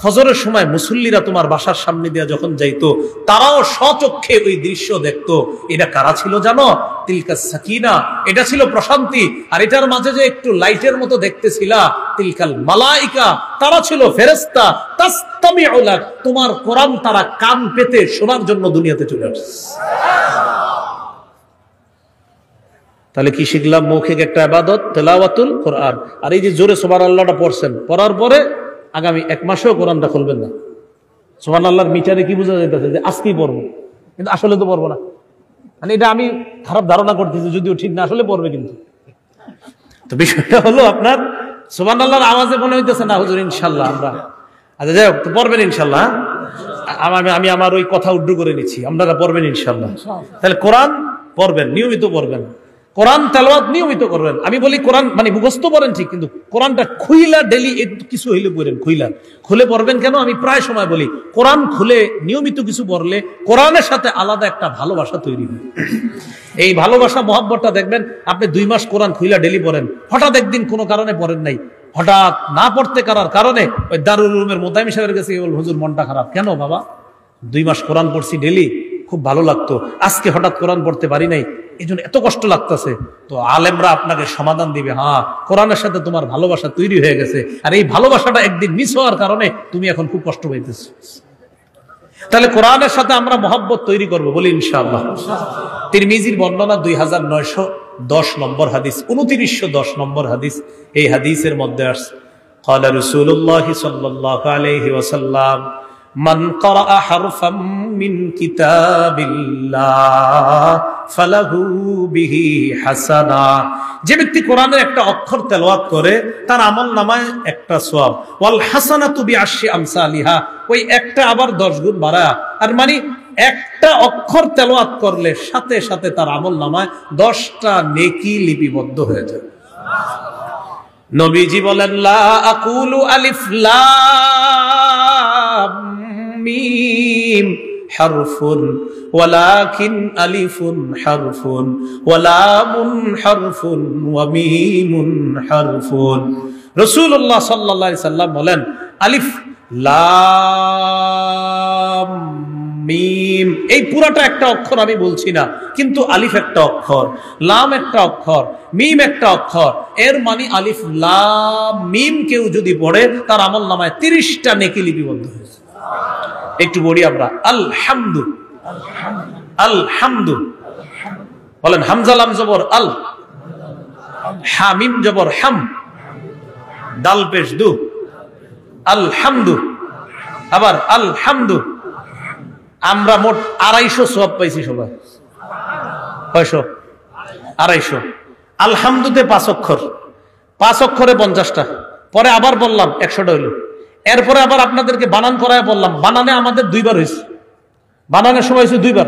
Speaker 1: ফজরের সময় মুসল্লিরা তোমার বাসার সামনে দিয়ে যখন যাইতো, তারাও স্বচক্ষে ওই দৃশ্য দেখতো। এটা কারা ছিল জানো? তিলকা সাকিনা, এটা ছিল প্রশান্তি। আর এটার মাঝে যে একটু লাইটের মতো দেখতেছিলা, তিলকাল মালাইকা, তারা ছিল ফেরেশতা। তাসতামিউ লাক, তোমার কোরআন তারা কান পেতে শোনার জন্য দুনিয়াতে চলে আসছে। তাহলে কি শিখলাম? মৌখিক একটা ইবাদত তেলাওয়াতুল কোরআন। আর এই যে জোরে সুবহানাল্লাহটা পড়ছেন, পড়ার পরে আগামী এক মাসেও কোরআনটা খুলবেন না। সুবহানাল্লাহর মিটারে কি বোঝা যাইতেছে যে আজকেই পড়বো, কিন্তু আসলে তো পড়বো না। মানে এটা আমি খারাপ ধারণা করতেছি, যদিও ঠিক না, আসলে পড়বে কিন্তু। তো বিষয়টা হলো আপনার সুবহানাল্লাহর আওয়াজে মনে হইতেছে না হুজুর ইনশাআল্লাহ আমরা, আচ্ছা যাই হোক, তো পড়বেন ইনশাআল্লাহ। আমি আমার ওই কথা উড্ডু করে নিচ্ছি, আপনারা পড়বেন ইনশাআল্লাহ। তাহলে কোরআন পড়বেন, নিয়মিত পড়বেন, কোরআন তেলাওয়াত নিয়মিত করবেন। আমি বলি কোরআন মানে মুখস্থ পড়েন ঠিক, কিন্তু কোরআনটা খুইলা ডেলি কিছু হইলে পড়েন, খুলে পড়বেন। কেন? আমি প্রায় সময় বলি, কোরআন খুলে নিয়মিত কিছু পড়লে কোরআনের সাথে আলাদা একটা ভালোবাসা তৈরি হয়। এই ভালোবাসা মহব্বতটা দেখবেন, আপনি 2 মাস কোরআন খুইলা ডেলি পড়েন, হঠাৎ একদিন কোনো কারণে পড়েন নাই, হঠাৎ না পড়তে করার কারণে ওই দারুল উলুমের মোতায়েম সাহেবের কাছে বল, হুজুর মনটা খারাপ। কেন বাবা? 2 মাস কোরআন পড়ছি ডেলি, খুব ভালো লাগতো, আজকে হঠাৎ কোরআন পড়তে পারি নাই, এই জন্য এত কষ্ট লাগতেছে। তো আলেমরা আপনাকে সমাধান দিবে, হ্যাঁ কোরআনের সাথে তোমার ভালোবাসা তৈরি হয়ে গেছে, আর এই ভালোবাসাটা একদিন মিস হওয়ার কারণে তুমি এখন খুব কষ্ট পাইতেছ। তাহলে কোরআনের সাথে আমরা মহব্বত তৈরি করব, বলি ইনশাআল্লাহ। তিরমিজির বর্ণনা 2910 নম্বর হাদিস, 2910 নম্বর হাদিস। এই হাদিসের মধ্যে আসছে, قال رسول الله صلى الله عليه وسلم من قرأ حرفا من كتاب الله فله به حسنة, যে ব্যক্তি কোরআনের একটা অক্ষর তেলাওয়াত করে তার আমলনামায় একটা সওয়াব, ওয়াল হাসানাতু বিআশরি আমসালিহা, ওই একটা আবার 10 গুণ বাড়ায়। আর মানে একটা অক্ষর তেলাওয়াত করলে সাথে সাথে তার আমলনামায় 10টা নেকি লিপিবদ্ধ হয়ে যায়। নবীজি বলেন, লা আকুলু আলিফ লাম মিম, হারফুন ওয়ালাকিন আলিফুন হারফুন ওয়া লামুন হারফুন ওয়া মিমুন হারফুন। রাসূলুল্লাহ সাল্লাল্লাহু আলাইহি সাল্লাম বলেন, আলিফ লাম মিম এই পুরাটা একটা অক্ষর আমি বলছি না, কিন্তু আলিফ একটা অক্ষর, লাম একটা অক্ষর, মিম একটা অক্ষর। এর মানে আলিফ লাম মিম কেউ যদি পড়ে তার আমলনামায় 30টা নেকি লিপিবদ্ধ হয়েছে। একটু বলি আমরা, আলহামদু, আলহামদু বলেন। হামজা লাম জবর আল, হামিম জবর হাম, দাল পেশ দু, আলহামদু। আবার আলহামদু। আমরা মোট 250 সওয়াব পাইছি সবাই। কয়শো? 250। আলহামদুতে 5 অক্ষর, 5 অক্ষরে 50টা। পরে আবার বললাম 100টা হইল। এরপরে আবার আপনাদেরকে বানান করায় বললাম, বানানে আমাদের 2বার হয়েছে, বানানের সময় হয়েছে 2বার।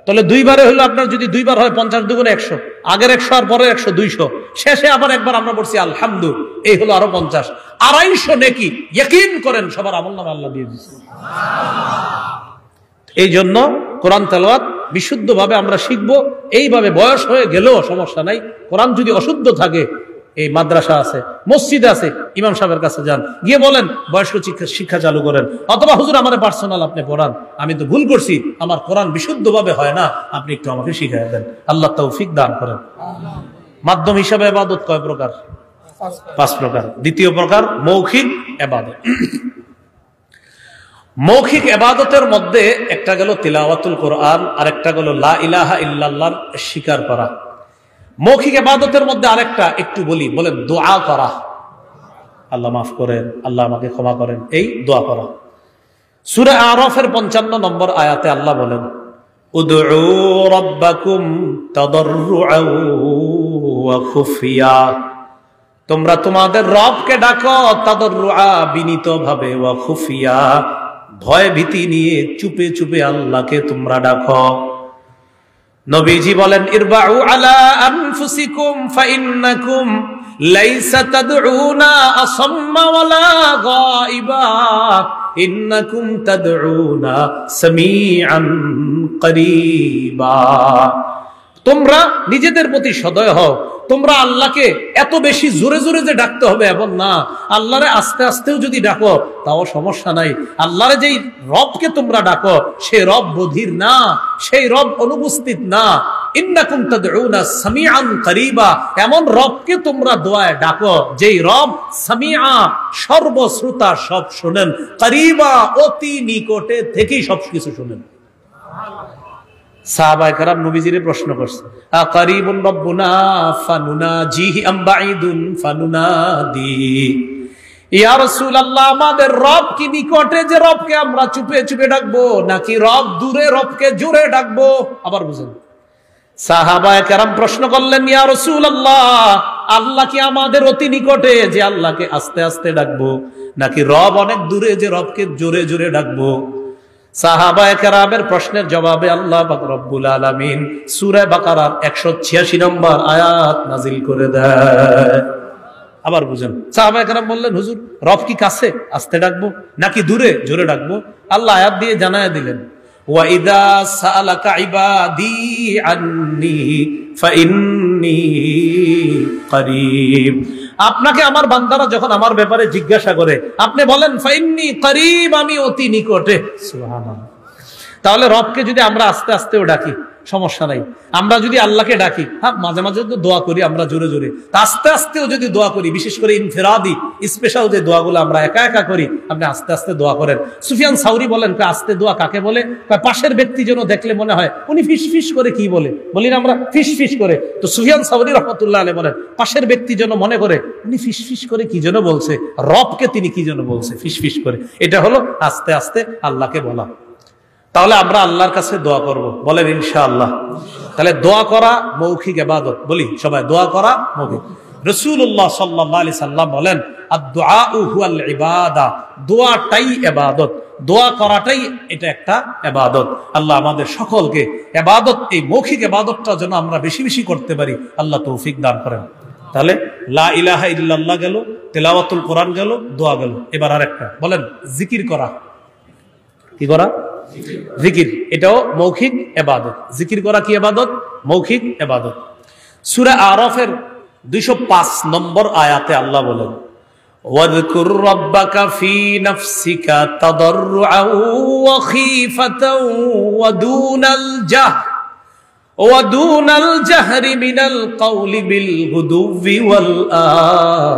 Speaker 1: তাহলে 2বারে হইলো আপনার যদি 2বার হয় 50 দুগুণে 100, আগের 100 আর পরে 100, 200। শেষে আবার একবার আমরা বলছি আলহামদু, এই হলো আরো 50, 250 নেকি। ইয়াকিন করেন সবার আমলনামা আল্লাহ দিয়ে দিয়েছে। এই জন্য কোরআন তেলাওয়াত বিশুদ্ধভাবে আমরা শিখবো। এইভাবে বয়স হয়ে গেলেও সমস্যা নাই। কোরআন যদি অশুদ্ধ থাকে, এই মাদ্রাসা আছে, মসজিদ আছে, ইমাম সাহেবের কাছে যান, গিয়ে বলেন বয়স্ক শিক্ষা চালু করেন। অথবা হুজুর আমার পার্সোনাল আপনি পড়ান, আমি তো ভুল করছি, আমার কোরআন বিশুদ্ধভাবে হয় না, আপনি একটু আমাকে শিখাই দেন। আল্লাহ তৌফিক দান করেন। মাধ্যম হিসাবে ইবাদত কয় প্রকার? 5 প্রকার। দ্বিতীয় প্রকার মৌখিক ইবাদত। মৌখিক ইবাদতের মধ্যে একটা গেল তিলাওয়াতুল কোরআন, আর একটা গেল লা ইলাহা ইল্লাল্লাহর স্বীকার করা। মৌখিক ইবাদতের মধ্যে আরেকটা একটু বলি, বলেন দোয়া করা। আল্লাহ মাফ করেন, আল্লাহ আমাকে ক্ষমা করেন, এই দোয়া করা। সূরা আরাফের 55 নম্বর আয়াতে আল্লাহ বলেন, উদউ রাব্বাকুম তাদাররুআন ওয়া খুফিয়া। তোমরা তোমাদের রবকে ডাকো তাদাররুআ বিনীতভাবে, ওয়া খুফিয়া ভয় ভীতি নিয়ে চুপে চুপে আল্লাহকে তোমরা ডাকো। নবীজি বলেন, ইরবাউ আলা আনফুসিকুম ফাইন্নাকুম লাইসা তাদউনা আসাম্মা ওয়ালা গায়িবা ইন্নাকুম তাদউনা সামিআন করিবা। তোমরা নিজেদের প্রতি সদয় হও। তোমরা আল্লাহকে এত বেশি জোরে জোরে যে ডাকতে হবে এমন না, আল্লাহরে আস্তে আস্তেও যদি ডাকো তাও সমস্যা নাই। আল্লাহরে যেই রবকে তোমরা ডাকো সেই রব বধির না, সেই রব অনুপস্থিত না। ইন্নাকুম তাদউনা সামিআন করিবা, এমন রবকে তোমরা দোয়ায় ডাকো যেই রব সামিআ সর্বশ্রোতা, সব শুনেন, করিবা অতি নিকটে থেকেই সবকিছু শুনেন। সাহাবায়ে কেরাম নবীজিরে প্রশ্ন করছে, আকারিবুন রব্বুনা ফানুনাজিহি আম বাঈদুন ফানুনাদি। ইয়া রাসূলুল্লাহ, আমাদের রব কি নিকটে যে রবকে আমরা চুপে চুপে ডাকবো, নাকি রব দূরে রবকে জোরে ডাকবো? আবার বুঝেন, সাহাবায়ে কেরাম প্রশ্ন করলেন, ইয়া রাসূলুল্লাহ, আল্লাহ কি আমাদের অতি নিকটে যে আল্লাহকে আস্তে আস্তে ডাকবো, নাকি রব অনেক দূরে যে রবকে জোরে জোরে ডাকবো? সাহাবায়ে কেরামের প্রশ্নের জবাবে আল্লাহ পাক রব্বুল আলামিন সূরা বাকারার 186 নম্বর আয়াত নাজিল করে দেয়। আবার বুঝেন, সাহাবায়ে কেরাম বললেন, হুজুর রব কি কাছে আস্তে ডাকবো নাকি দূরে জোরে ডাকবো? আল্লাহ আয়াত দিয়ে জানায় দিলেন, ওয়া ইযা সাআলাকা ইবাদি আন্নী ফাইন্নী করিব। আপনাকে আমার বান্দারা যখন আমার ব্যাপারে জিজ্ঞাসা করে, আপনি বলেন ফাইন্নী করিব, আমি অতি নিকটে। সুবহানাল্লাহ। তাহলে রবকে যদি আমরা আস্তে আস্তেও ডাকি সমস্যা নাই। আমরা যদি আল্লাহকে ডাকি, হ্যাঁ মাঝে মাঝে তো দোয়া করি আমরা জোরে জোরে, আস্তে আস্তেও যদি দোয়া করি, বিশেষ করে ইনফিরাদি স্পেশাল যে দোয়াগুলো আমরা একা একা করি, আপনি আস্তে আস্তে দোয়া করেন। সুফিয়ান সাউরি বলেন, আস্তে দোয়া কাকে বলে? পাশের ব্যক্তি যেন দেখলে মনে হয় উনি ফিস ফিস করে কি বলে, বলি না আমরা ফিস ফিস করে। তো সুফিয়ান সাউরি রাহমাতুল্লাহ আলাইহি বলেন, পাশের ব্যক্তি যেন মনে করে উনি ফিস ফিস করে কি যেন বলছে, রবকে তিনি কি যেন বলছে ফিস ফিস করে। এটা হলো আস্তে আস্তে আল্লাহকে বলা। তাহলে আমরা আল্লাহর কাছে দোয়া করব, বলেন ইনশাআল্লাহ। তাহলে দোয়া করা মৌখিক ইবাদত, বলি সবাই দোয়া করা মৌখিক। রাসূলুল্লাহ সাল্লাল্লাহু আলাইহি সাল্লাম বলেন, আদ-দুআউ হুয়াল ইবাদা, দোয়াটাই ইবাদত, দোয়া করাটাই এটা একটা ইবাদত। আল্লাহ আমাদের সকলকে ইবাদত, এই মৌখিক ইবাদতটা যেন আমরা বেশি বেশি করতে পারি, আল্লাহ তৌফিক দান করেন। তাহলে লা ইলাহা ইল্লাল্লাহ গেল, তেলাওয়াতুল কোরআন গেল, দোয়া গেল। এবার আরেকটা বলেন, জিকির করা। কি করা? জিকির, এটাও মৌখিক ইবাদত। জিকির করা কি ইবাদত? মৌখিক ইবাদত। সূরা আরাফের 205 নম্বর আয়াতে আল্লাহ বলেন, ওয়াযকুর রাব্বাকা ফি নাফসিকা তাদাররুআন ওয়া খীফাতান ওয়া দুনাল জাহরি মিনাল কওলি বিল গুদুবি ওয়াল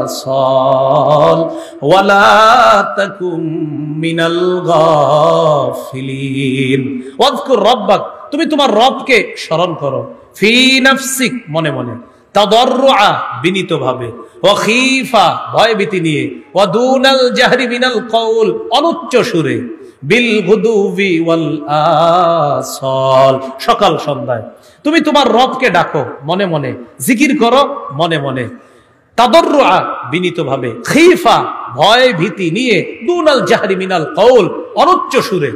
Speaker 1: আসাল ওয়া লা তাকুম মিনাল গাফিলিন। ওয়াযকুর রাব্বাক, তুমি তোমার রবকে স্মরণ করো, ফি নাফসিক, মনে মনে, তাদাররুআ, বিনীতভাবে, ওয়া খীফা, ভয়ভীতি নিয়ে, ওয়া দুনাল জাহরি মিনাল কওল, অনুচ্চ সুরে, বিল গুদুবি ওয়াল আসাল, সকাল সন্ধ্যায় তুমি তোমার রবকে ডাকো, মনে মনে জিকির করো, মনে মনে, তাদাররুআ, বিনীতভাবে, খীফা, ভয় ভীতি নিয়ে, দুনাল জাহরি মিনাল কওল, অনুচ্চ সুরে।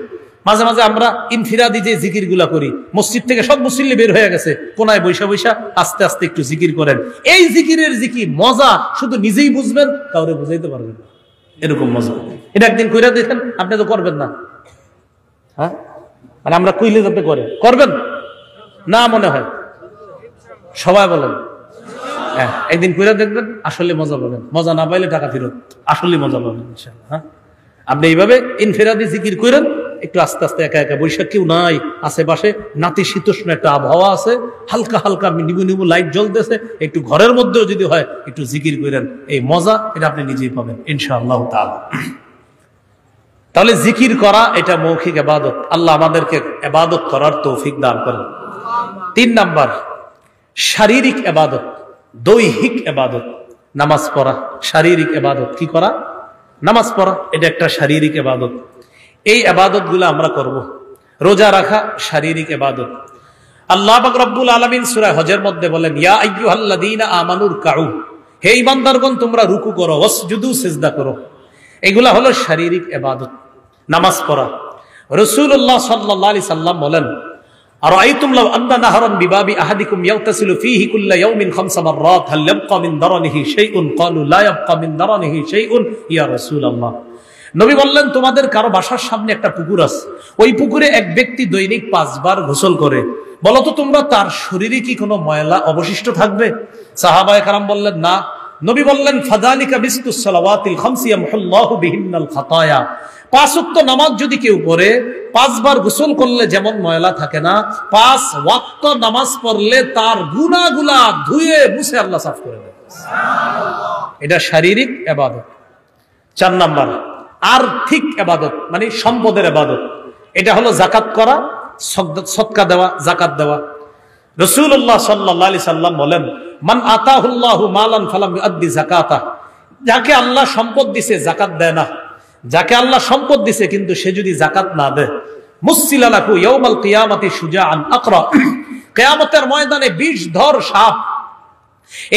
Speaker 1: মাঝে মাঝে আমরা ইনফিরাদি যে জিকিরগুলা করি, মসজিদ থেকে সব মুসল্লি বের হয়ে গেছে, কোনায় বৈশা বৈশা আস্তে আস্তে একটু জিকির করেন। এই জিকিরের জিকির মজা শুধু নিজেই বুঝবেন, কাউরে বুঝাইতে পারবেন না, এরকম মজা। এটা একদিন কইরা দেখেন, আপনি তো করবেন না। হ্যাঁ, মানে আমরা কইলে আপনি করবেন না মনে হয়? সবাই বলেন হ্যাঁ, একদিন কইরা দেখবেন, আসলে মজা পাবেন। মজা না পাইলে টাকা ফেরত, আসলে মজা পাবেন ইনশাআল্লাহ। হ্যাঁ, আপনি এইভাবে ইনফিরাদি জিকির করেন, একটু আস্তে আস্তে, একা একা, বৈশাখ কেউ নাই আশেপাশে, নাতিশীতোষ্ণ একটা আবহাওয়া আছে, হালকা হালকা নিবু নিবু লাইট জ্বলতেছে, একটু ঘরের মধ্যেও যদি হয় একটু জিকির করেন, এই মজা এটা আপনি নিজেই পাবেন ইনশাআল্লাহ তাআলা। তাহলে জিকির করা এটা মৌখিক ইবাদত। আল্লাহ আমাদেরকে ইবাদত করার তৌফিক দান করেন। 3 নাম্বার, শারীরিক ইবাদত, দৈহিক ইবাদত, নামাজ পড়া। শারীরিক ইবাদত কি করা? নামাজ পড়া, এটা একটা শারীরিক ইবাদত। এই ইবাদত গুলো আমরা করব। রোজা রাখা শারীরিক ইবাদত। আল্লাহ পাক রব্বুল আলামিন সূরা হজের মধ্যে বলেন, ইয়া আইয়ুহাল্লাযীনা আমানুর কাউ, হে ঈমানদারগণ তোমরা রুকু করো, ওয়াসজুদু, সিজদা করো। এগুলা হলো শারীরিক ইবাদত, নামাজ পড়া। রাসূলুল্লাহ সাল্লাল্লাহু আলাইহি সাল্লাম বলেন, আরাআইতুম লাউ আন্না নাহরান বিবাবি আহাদিকুম ইয়াগতাসিলু ফীহি কুল্লা ইয়াউমিন 5 মাররাত হাল ইয়াবকা মিন দারানিহি শাইউন? ক্বালু লা ইয়াবকা মিন দারানিহি শাইউন ইয়া রাসূলুল্লাহ। নবী বললেন, তোমাদের কারো বাসার সামনে একটা পুকুর আছে, ওই পুকুরে এক ব্যক্তি দৈনিক 5 বার গোসল করে, বলো তো তোমরা তার শরীরে কি কোনো ময়লা অবশিষ্ট থাকবে? সাহাবায়ে কেরাম বললেন, না। নবী বললেন, ফাযালিকা বিসতুস সালাওয়াতিল খামসি ইয়ামহুল্লাহু বিহিন্নাল খাতায়া। 5 ওয়াক্ত নামাজ যদি কেউ পড়ে, 5 বার গোসল করলে যেমন ময়লা থাকে না, 5 ওয়াক্ত নামাজ পড়লে তার গুনাহগুলা ধুয়ে মুছে আল্লাহ সাফ করে দেন। সুবহানাল্লাহ। এটা শারীরিক ইবাদত। 4 নাম্বার, আর্থিক ইবাদত, মানে সম্পদের ইবাদত। এটা হলো যাকাত করা, সদকা দেওয়া, যাকাত দেওয়া। রাসূলুল্লাহ সাল্লাল্লাহু আলাইহি সাল্লাম বলেন, মান আতাহুল্লাহু মালান ফালাম ইউআদ্দি যাকাতা। যাকে আল্লাহ সম্পদ দিয়েছে যাকাত দেয় না, যাকে আল্লাহ সম্পদ দিয়েছে কিন্তু সে যদি যাকাত না দেয়, মুসসিলা লাহু ইয়াউমাল কিয়ামাতি শুজাআন আকরা। কিয়ামতের ময়দানে 20 ধর সাপ,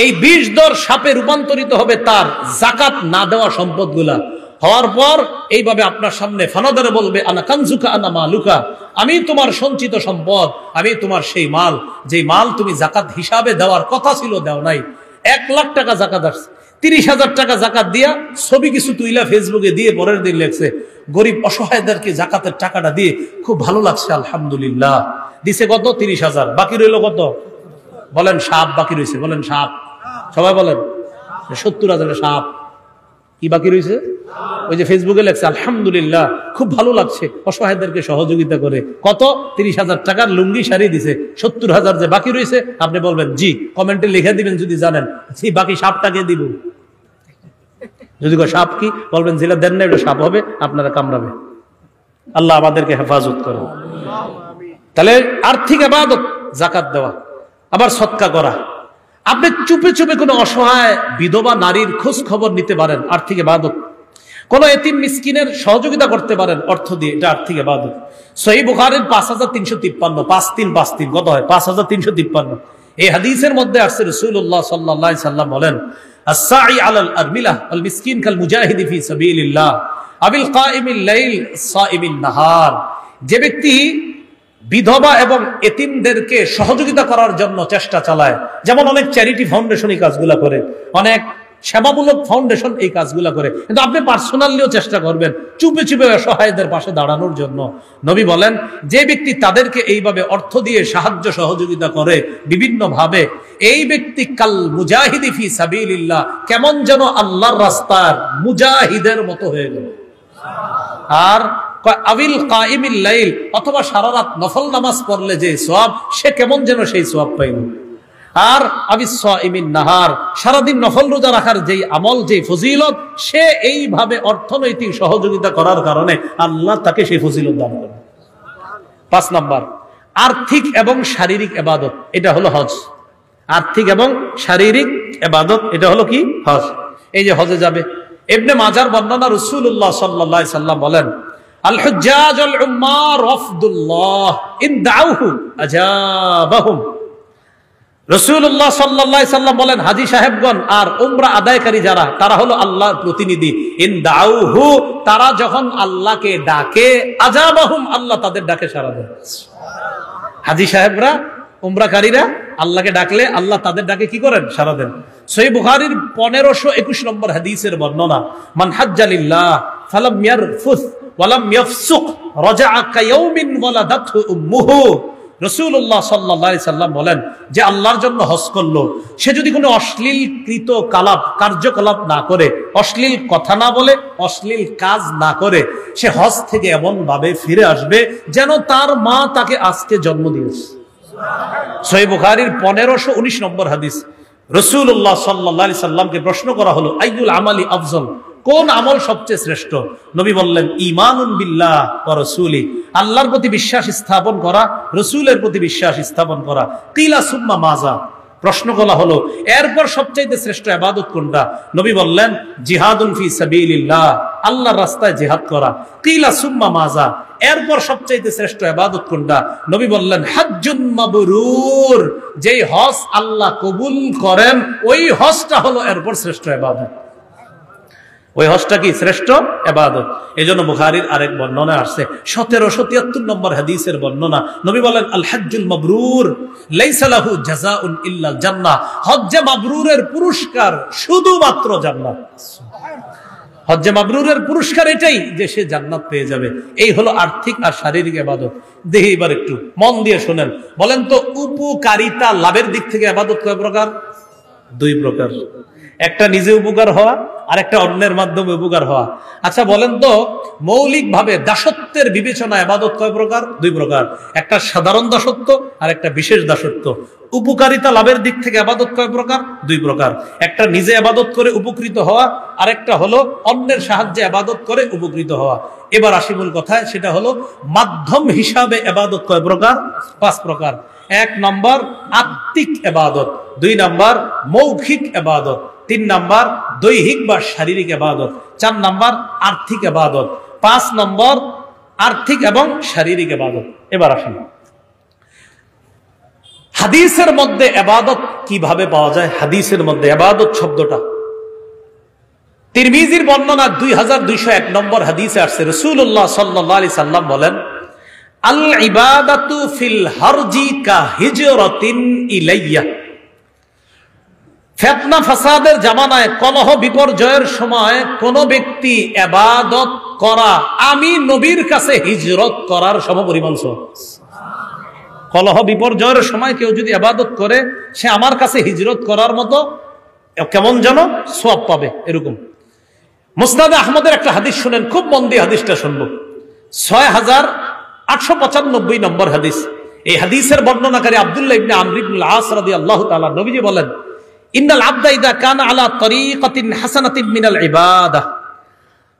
Speaker 1: এই 20 ধর সাপে রূপান্তরিত হবে তার যাকাত না দেওয়া সম্পদগুলা। হওয়ার পর এইভাবে আপনার সামনে ফানাদারে বলবে, আনা কানজুকা আনা মালুকা, আমি তোমার সঞ্চিত সম্পদ, আমি তোমার সেই মাল, যে মাল তুমি যাকাত হিসাবে দেওয়ার কথা ছিল, দেও নাই। 1 লাখ টাকা যাকাত আসছে, 30,000 টাকা যাকাত দিয়া ছবি কিছু তুইলা ফেসবুকে দিয়ে পরের দিন লেখছে, গরিব অসহায়দেরকে যাকাতের টাকাটা দিয়ে খুব ভালো লাগছে, আলহামদুলিল্লাহ। দিছে কত? 30,000। বাকি রইল কত? বলেন সাপ বাকি রয়েছে, বলেন সাপ, সবাই বলেন। 70,000 সাপ কি বাকি রয়েছে? ওই যে ফেসবুকে লেখছে, আলহামদুলিল্লাহ, খুব ভালো লাগছে, অসহায়দেরকে সহযোগিতা করে। কত? 30,000 টাকার লুঙ্গি শাড়ি দিছে। 70,000 যে বাকি রয়েছে, আপনি বলবেন জি, কমেন্টে লিখে দিবেন যদি জানেন, জি বাকি সাপটাকে দিব। যদি সাপ কি বলবেন, যেটা দেন না এটা সাপ হবে, আপনারা কামড়াবে। আল্লাহ আমাদেরকে হেফাজত করে। তাহলে আর্থিক ইবাদত যাকাত দেওয়া, আবার সদকা করা। আপনি চুপে চুপে কোনো অসহায় বিধবা নারীর খোঁজ খবর নিতে পারেন, আর্থিক ইবাদত। কোন এতিম মিসকিনের সহযোগিতা করতে পারেন অর্থ দিয়ে, এটা আর্থিক ইবাদত। সহিহ বুখারীর 5353, 5353 কত হয়? 5353। এই হাদিসের মধ্যে আসছে, রাসূলুল্লাহ সাল্লাল্লাহু আলাইহি সাল্লাম বলেন, আস-সাঈ আলাল আরমিলাহ ওয়াল মিসকিন কাল মুজাহিদি ফি সাবিলিল্লাহ আবিল কাইমিল লাইল সাইমিন নাহার। যে ব্যক্তি বিধবা এবং এতিমদেরকে সহযোগিতা করার জন্য চেষ্টা চালায়, যেমন অনেক চ্যারিটি ফাউন্ডেশন এই কাজগুলা করে, অনেক সেবামূলক ফাউন্ডেশন এই কাজগুলো করে, কিন্তু আপনি পার্সোনালিও চেষ্টা করবেন চুপে চুপে অসহায়দের পাশে দাঁড়ানোর জন্য। নবী বলেন, যে ব্যক্তি তাদেরকে এইভাবে অর্থ দিয়ে সাহায্য সহযোগিতা করে বিভিন্ন ভাবে, এই ব্যক্তি কাল মুজাহিদি ফি সাবিলিল্লাহ, কেমন যেন আল্লাহর রাস্তার মুজাহিদের মতো হয়ে গেল। আর আবিল কাইমিল লাইল, অথবা সারা রাত নফল নামাজ পড়লে যে সওয়াব, সে কেমন যেন সেই সওয়াব পাইল। আর আবিস সাইমিন নাহার, সারাদিন নফল রোজা রাখার যেই আমল, যেই ফজিলত, সে এইভাবে অর্থনৈতিক সহযোগিতা করার কারণে আল্লাহ তাকে সেই ফজিলত দান করেন। 5 নাম্বার, আর্থিক এবং শারীরিক ইবাদত, এটা হলো হজ। আর্থিক এবং শারীরিক ইবাদত, এটা হলো কি? হজ। এই যে হজে যাবে, ইবনে মাজার বর্ণনা, রাসূলুল্লাহ সাল্লাল্লাহু আলাইহি সাল্লাম বলেন, আল হুজ্জাজ আল উম্মার ওয়াফদুল্লাহ ইন দাউহু আজাবাহুম। রাসূলুল্লাহ সাল্লাল্লাহু আলাইহি সাল্লাম বলেন, হাজী সাহেবগণ আর উমরা আদায়কারী যারা, তারা হলো আল্লাহর প্রতিনিধি। ইন দাউহু, তারা যখন আল্লাহকে ডাকে, আজাবাহুম, আল্লাহ তাদের ডাকে সাড়া দেন। হাজী সাহেবরা, উমরাকারীরা আল্লাহকে ডাকলে আল্লাহ তাদের ডাকে কি করেন? সাড়া দেন। সহিহ বুখারীর 1521 নম্বর হাদিসের বর্ণনা, মান হাজ্জা লিল্লাহ ফালাম ইয়ারফুস ওয়ালাম ইয়াফসুক রাজাআ কায়াউমিন ওয়ালাদাতহু উম্মুহু। রাসূলুল্লাহ সাল্লাল্লাহু আলাইহি সাল্লাম বলেন, যে আল্লাহর জন্য হজ করলো, সে যদি কোনো অশ্লীল কার্যকলাপ না করে, অশ্লীল কথা না বলে, অশ্লীল কাজ না করে, সে হজ থেকে এমন ভাবে ফিরে আসবে যেন তার মা তাকে আজকে জন্ম দিয়েছে। সহিহ বুখারীর 1519 নম্বর হাদিস। রাসূলুল্লাহ সাল্লাল্লাহু আলাইহি সাল্লামকে প্রশ্ন করা হলো, আইয়ুল আমালি আফজল, কোন আমল সবচেয়ে শ্রেষ্ঠ? নবী বললেন, ঈমানুন বিল্লাহ ওয়া রাসূলি, আল্লাহর প্রতি বিশ্বাস স্থাপন করা, রাসূলের প্রতি বিশ্বাস স্থাপন করা। কিলা সুম্মা মাজা, প্রশ্ন করা হলো, এরপর সবচেয়ে শ্রেষ্ঠ ইবাদত কোনটা? নবী বললেন, জিহাদুন ফি সাবিলিল্লাহ, আল্লাহর রাস্তায় জিহাদ করা। কিলা সুম্মা মাজা, এরপর সবচেয়ে শ্রেষ্ঠ ইবাদত কোনটা? নবী বললেন, হজ্জুন মাবরুর, যেই হজ আল্লাহ কবুল করেন, ওই হজটা হলো এরপর শ্রেষ্ঠ ইবাদত। ওই হজটা কি? শ্রেষ্ঠ ইবাদত। এজন্য বুখারীর আরেক বর্ণনা আসছে, 1773 নম্বর হাদিসের বর্ণনা, নবী বলেন, আল হজ্জুল মাবরুর লাইসা লাহু জাযাউন ইল্লাল জান্নাহ, হজ্জে মাবরুরের পুরস্কার শুধুমাত্র জান্নাত। হজ্জে মাবরুরের পুরস্কার এটাই যে সে জান্নাত পেয়ে যাবে। এই হলো আর্থিক আর শারীরিক ইবাদত। দেখি এবার একটু মন দিয়ে শোনেন, বলেন তো উপকারিতা লাভের দিক থেকে ইবাদত কয় প্রকার? 2 প্রকার। একটা নিজে উপকার হওয়া, আর একটা অন্যের মাধ্যমে উপকার হওয়া। আচ্ছা বলেন তো, মৌলিক ভাবে দাসত্বের বিবেচনা ইবাদত কয় প্রকার? 2 প্রকার। একটা সাধারণ দাসত্ব আর একটা বিশেষ দাসত্ব। উপকারিতা লাভের দিক থেকে ইবাদত কয় প্রকার? 2 প্রকার। একটা নিজে ইবাদত করে উপকৃত হওয়া, আর একটা হলো অন্যের সাহায্যে ইবাদত করে উপকৃত হওয়া। এবার আসি মূল কথায়, সেটা হলো মাধ্যম হিসাবে ইবাদত কয় প্রকার? 5 প্রকার। 1 নম্বর আত্মিক ইবাদত, 2 নম্বর মৌখিক ইবাদত, 3 নম্বর দৈহিক বা শারীরিক ইবাদত, 4 নম্বর আর্থিক ইবাদত, 5 নম্বর আর্থিক এবং শারীরিক ইবাদত। এবার আসুন, হাদিসের মধ্যে ইবাদত কিভাবে পাওয়া যায়? হাদিসের মধ্যে ইবাদত শব্দটা তিরমিজির বর্ণনা 2201 নম্বর হাদিসে আসছে, রাসূলুল্লাহ সাল্লাল্লাহু আলাইহি সাল্লাম বলেন, আল ইবাদাতু ফিল হারজি কা হিজরাতিন ইলাইয়া। ফিতনা ফাসাদের জামানায়, কলহ বিপর্যয়ের সময় কোন ব্যক্তি ইবাদত করা আমি নবীর কাছে হিজরত করার সমপরিমাণ সওয়াব। কলহ বিপর্যয়ের সময় কেউ যদি ইবাদত করে, সে আমার কাছে হিজরত করার মতো কেমন যেন সওয়াব পাবে, এরকম। মুসনাদে আহমদের একটা হাদিস শুনেন, খুব মন দিয়ে হাদিসটা শুনবো। 6895 নম্বর হাদিস। এই হাদিসের বর্ণনাকারী আব্দুল্লাহ ইবনে আমর ইবনুল আস রাদিয়াল্লাহু তাআলা, নবীজি বলেন, ইন্নাল আবদা ইযা কানা আলা তরিকাতিন হাসানাতিন মিনাল ইবাদাহ,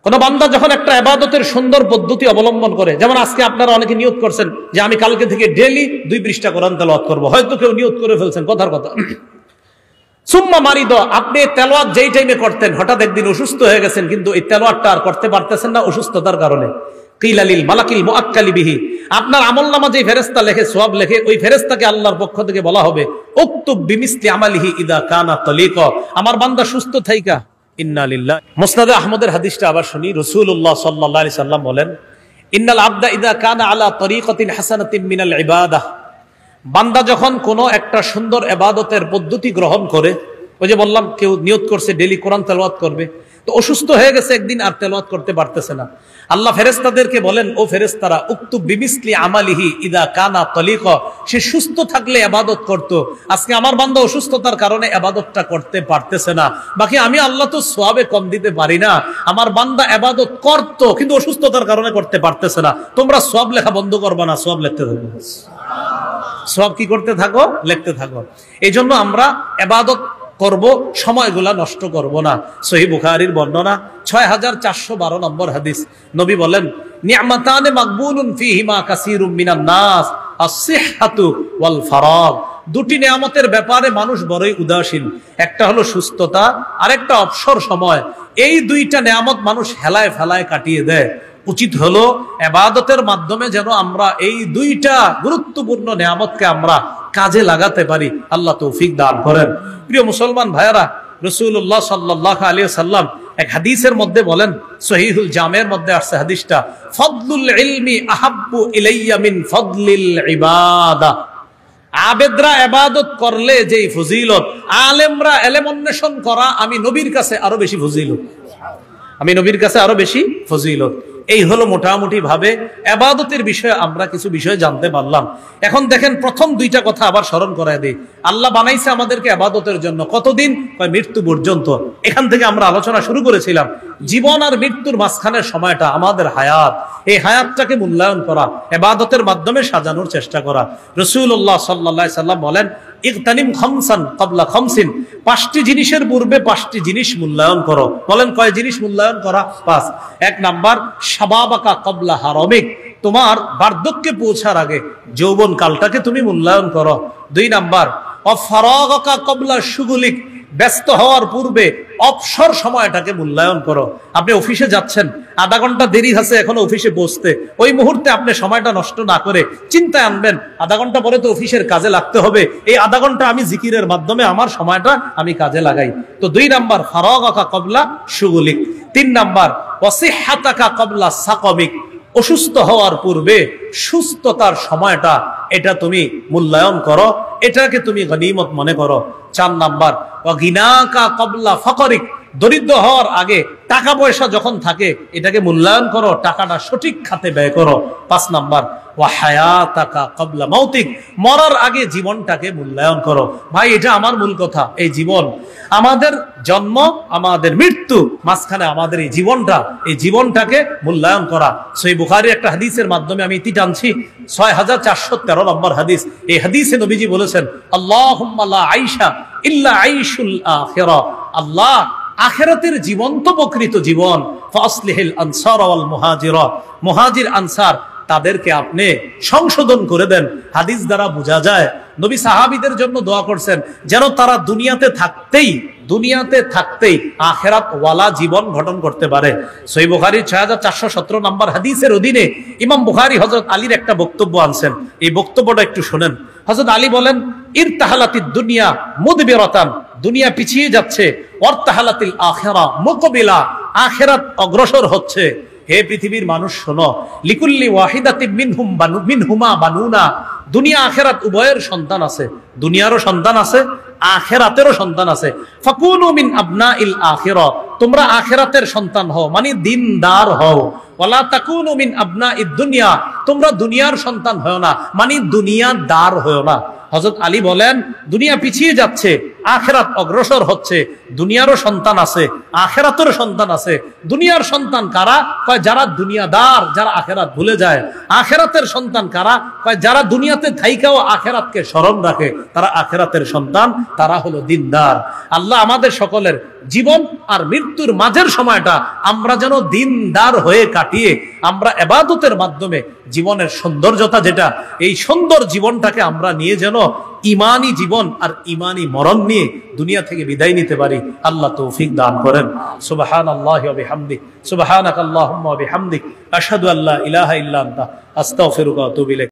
Speaker 1: কোন বান্দা যখন একটা ইবাদতের সুন্দর পদ্ধতি অবলম্বন করে, যেমন আজকে আপনারা অনেকে নিয়ত করছেন যে আমি কালকে থেকে ডেইলি 2 পৃষ্ঠা কোরআন তেলাওয়াত করব, হয়তো কেউ নিয়ত করে ফেলছেন, কথার কথা। সুম্মা মারিদ, আপনি তেলাওয়াত যেই টাইমে করতেন, হঠাৎ একদিন অসুস্থ হয়ে গেছেন, কিন্তু এই তেলাওয়াতটা আর করতে পারতেছেন না অসুস্থতার কারণে। কিলা লিল মালাকিল মুআক্কালি বিহি, আপনার আমলনামা যে ফেরেশতা লেখে, সওয়াব লেখে, ওই ফেরেশতাকে আল্লাহর পক্ষ থেকে বলা হবে, উকতুব বিমিসলি আমালিহি ইদা কানা তালিকা, আমার বান্দা সুস্থ থাইকা ইন্না লিল্লাহ। মুসনাদে আহমদের হাদিসটা আবার শুনি, রাসূলুল্লাহ সাল্লাল্লাহু আলাইহি সাল্লাম বলেন, ইন্নাল আবদা ইদা কানা আলা তরিকাতিন হাসানাতিন মিনাল ইবাদাহ, বান্দা যখন কোনো একটা সুন্দর ইবাদতের পদ্ধতি গ্রহণ করে, ওই যে বললাম কেউ নিয়ত করছে ডেইলি কোরআন তেলাওয়াত করবে, তো অসুস্থ হয়ে গেছে একদিন আর তেলাওয়াত করতে পারতেছে না। আল্লাহ ফেরেশতাদেরকে বলেন, ও ফেরেশতারা উক্তুব বিমিসলি আমালিহি ইদা কানা তলিকা, সে সুস্থ থাকলে ইবাদত করত, আজকে আমার বান্দা অসুস্থতার কারণে ইবাদতটা করতে পারতেছে না, বাকি আমি আল্লাহ তো সওয়াবে কম দিতে পারি না, আমার বান্দা ইবাদত করত কিন্তু অসুস্থতার কারণে করতে পারতেছে না, তোমরা সওয়াব লেখা বন্ধ করবা না, সওয়াব লিখতে থাকো, সওয়াব কি করতে থাকো, লিখতে থাকো। এইজন্য আমরা ইবাদত করব, সময়গুলা নষ্ট করব না। সহিহ বুখারীর বর্ণনা 6412 নম্বর হাদিস, নবী বলেন, নি'মাতানে মাকবুলুন ফীহিমা কাসীরুম মিনান নাস, আস-সিহহাতু ওয়াল ফারাগ। দুটি নিয়ামতের ব্যাপারে মানুষ বড়ই উদাসীন, একটা হলো সুস্থতা, আরেকটা অবসর সময়। এই দুইটা নিয়ামত মানুষ হেলায় ফেলায় কাটিয়ে দেয়। উচিত হলো ইবাদতের মাধ্যমে যেন আমরা এই দুইটা গুরুত্বপূর্ণ নিয়ামতকে আমরা কাজে লাগাতে পারি। আল্লাহ তৌফিক দান করেন। প্রিয় মুসলমান ভাইয়েরা, রাসূলুল্লাহ সাল্লাল্লাহু আলাইহি ওয়াসাল্লাম এক হাদিসের মধ্যে বলেন, সহিহুল জামের মধ্যে আসছে হাদিসটা, ফাদলুল ইলমি আহাব্বু ইলাইয়া মিন ফাদলিল ইবাদা। আবেদরা ইবাদত করলে যেই ফজিলত, আলেমরা ইলম অন্বেষণ করা আমি নবীর কাছে আরো বেশি ফজিলত, আমি নবীর কাছে আরো বেশি ফজিলত। এই হলো মোটামুটি ভাবে ইবাদতের বিষয়ে আমরা কিছু বিষয় জানতে পারলাম। এখন দেখেন, প্রথম দুইটা কথা আবার স্মরণ করায় দিই। আল্লাহ বানাইছে আমাদেরকে ইবাদতের জন্য, কতদিন? মৃত্যু পর্যন্ত। এখান থেকে আমরা আলোচনা শুরু করেছিলাম, জীবন আর মৃত্যুর মাঝখানের সময়টা আমাদের হায়াত, এই হায়াতটাকে মূল্যায়ন করা, ইবাদতের মাধ্যমে সাজানোর চেষ্টা করা। রাসূলুল্লাহ সাল্লাল্লাহু আলাইহি সাল্লাম বলেন, ইগতানিম খামসান ক্বাবলা খামসিন, পাঁচটি জিনিসের পূর্বে পাঁচটি জিনিস মূল্যায়ন করো। বলেন কয় জিনিস মূল্যায়ন করা? পাঁচ। এক নাম্বার, শাবাবাকা ক্বাবলা হারামিক, তোমার বার্ধক্যে পৌঁছার আগে যৌবন কালটাকে তুমি মূল্যায়ন করো। দুই নাম্বার, অফারাগাকা ক্বাবলা শুগুলিক, ব্যস্ত হওয়ার পূর্বে অবসর সময়টাকে মূল্যায়ন করো। আপনি অফিসে যাচ্ছেন, আধা ঘন্টা দেরি আছে এখনো অফিসে পৌঁছতে, ওই মুহূর্তে আপনি সময়টা নষ্ট না করে চিন্তায় আনবেন আধা ঘন্টা পরে তো অফিসের কাজে লাগতে হবে, এই আধা ঘন্টা আমি জিকিরের মাধ্যমে আমার সময়টা আমি কাজে লাগাই। তো দুই নাম্বার, ফারাগাকা ক্বাবলা শুগুলিক। তিন নাম্বার, ওয়াসিহহাতাকা ক্বাবলা সাকামিক, অসুস্থ হওয়ার পূর্বে সুস্থতার সময়টা এটা তুমি মূল্যায়ন করো, এটাকে তুমি গনিমত মনে করো। চার নাম্বার, ওয়াগিনাকা ক্বাবলা ফাকরিক, দরিদ্র হওয়ার আগে টাকা পয়সা যখন থাকে এটাকে মূল্যায়ন করো, টাকাটা সঠিক খাতে ব্যয় করো। পাঁচ নাম্বার, ওয়াহায়াতাকা ক্বাবলা মাউতিক, মরার আগে জীবনটাকে মূল্যায়ন করো। ভাই, এটা আমার মূল কথা। এই জীবন, আমাদের জন্ম, আমাদের মৃত্যু, মাঝখানে আমাদের এই জীবনটা, এই জীবনটাকে মূল্যায়ন করা। সহিহ বুখারীর একটা হাদিসের মাধ্যমে আমি ইতি টানছি, 6413 নম্বর হাদিস। এই হাদিসে নবীজি বলেছেন, আল্লাহুম্মা লা আইশা ইল্লা আইশুল আখিরা, আল্লাহ আখিরাতের জীবন তো প্রকৃত জীবন, ফাসলিহিল আনসার ওয়াল মুহাজিরা, মুহাজির আনসার তাদেরকে আপনি সংশোধন করে দেন। হাদিস দ্বারা বোঝা যায় নবী সাহাবীদের জন্য দোয়া করছেন যেন তারা দুনিয়াতে থাকতেই আখিরাত ওয়ালা জীবন গঠন করতে পারে। সহিহ বুখারীর 6417 নম্বর হাদিসের অধীনে ইমাম বুখারী হযরত আলীর একটা বক্তব্য আনছেন, এই বক্তব্যটা একটু শুনেন। হযরত আলী বলেন, ইরতাহালাতিদ দুনিয়া মুদবিরাতান, দুনিয়া পিছিয়ে যাচ্ছে, ওয়ারতাহালাতিল আখিরা মুকবিলা, আখিরাত অগ্রসর হচ্ছে। হে পৃথিবীর মানুষ শোনো, লিকুল্লি ওয়াহিদাতিন মিনহুমা বানুনা, দুনিয়া আখিরাত উভয়ের সন্তান আছে, দুনিয়ারও সন্তান আছে, আখিরাতেরও সন্তান আছে। ফাকুনু মিন আবনাইল আখিরা, তোমরা আখিরাতের সন্তান হও, মানে দিনদার হও। ওয়ালা তাকুনু মিন আবনাইদ দুনিয়া, তোমরা দুনিয়ার সন্তান হও না, মানে দুনিয়াদার হও না। হযরত আলী বলেন, দুনিয়া পিছিয়ে যাচ্ছে, আখিরাত অগ্রসর হচ্ছে, দুনিয়ারও সন্তান আছে, আখিরাতেরও সন্তান আছে। দুনিয়ার সন্তান কারা? কয় যারা দুনিয়াদার, যারা আখিরাত ভুলে যায়। আখিরাতের সন্তান কারা? কয় যারা দুনিয়াতে থাইকাও আখিরাতকে স্মরণ রাখে, তারা আখিরাতের সন্তান, তারা হলো দিনদার। আল্লাহ আমাদের সকলের জীবন আর মৃত্যুর মাঝের সময়টা আমরা যেন দিনদার হয়ে কাটিয়ে আমরা ইবাদতের মাধ্যমে জীবনের সৌন্দর্যতা যেটা, এই সুন্দর জীবনটাকে আমরা নিয়ে যেন ইমানি জীবন আর ইমানি মরণ নিয়ে দুনিয়া থেকে বিদায় নিতে পারি। আল্লাহ তৌফিক দান করেন। সুবহানাল্লাহি ওয়া বিহামদিহি, সুবহানাকাল্লাহুম্মা ওয়া বিহামদিক, আশহাদু আল্লা ইলাহা ইল্লা আনতা, আস্তাগফিরুকা ওয়া আতুবু ইলাইক।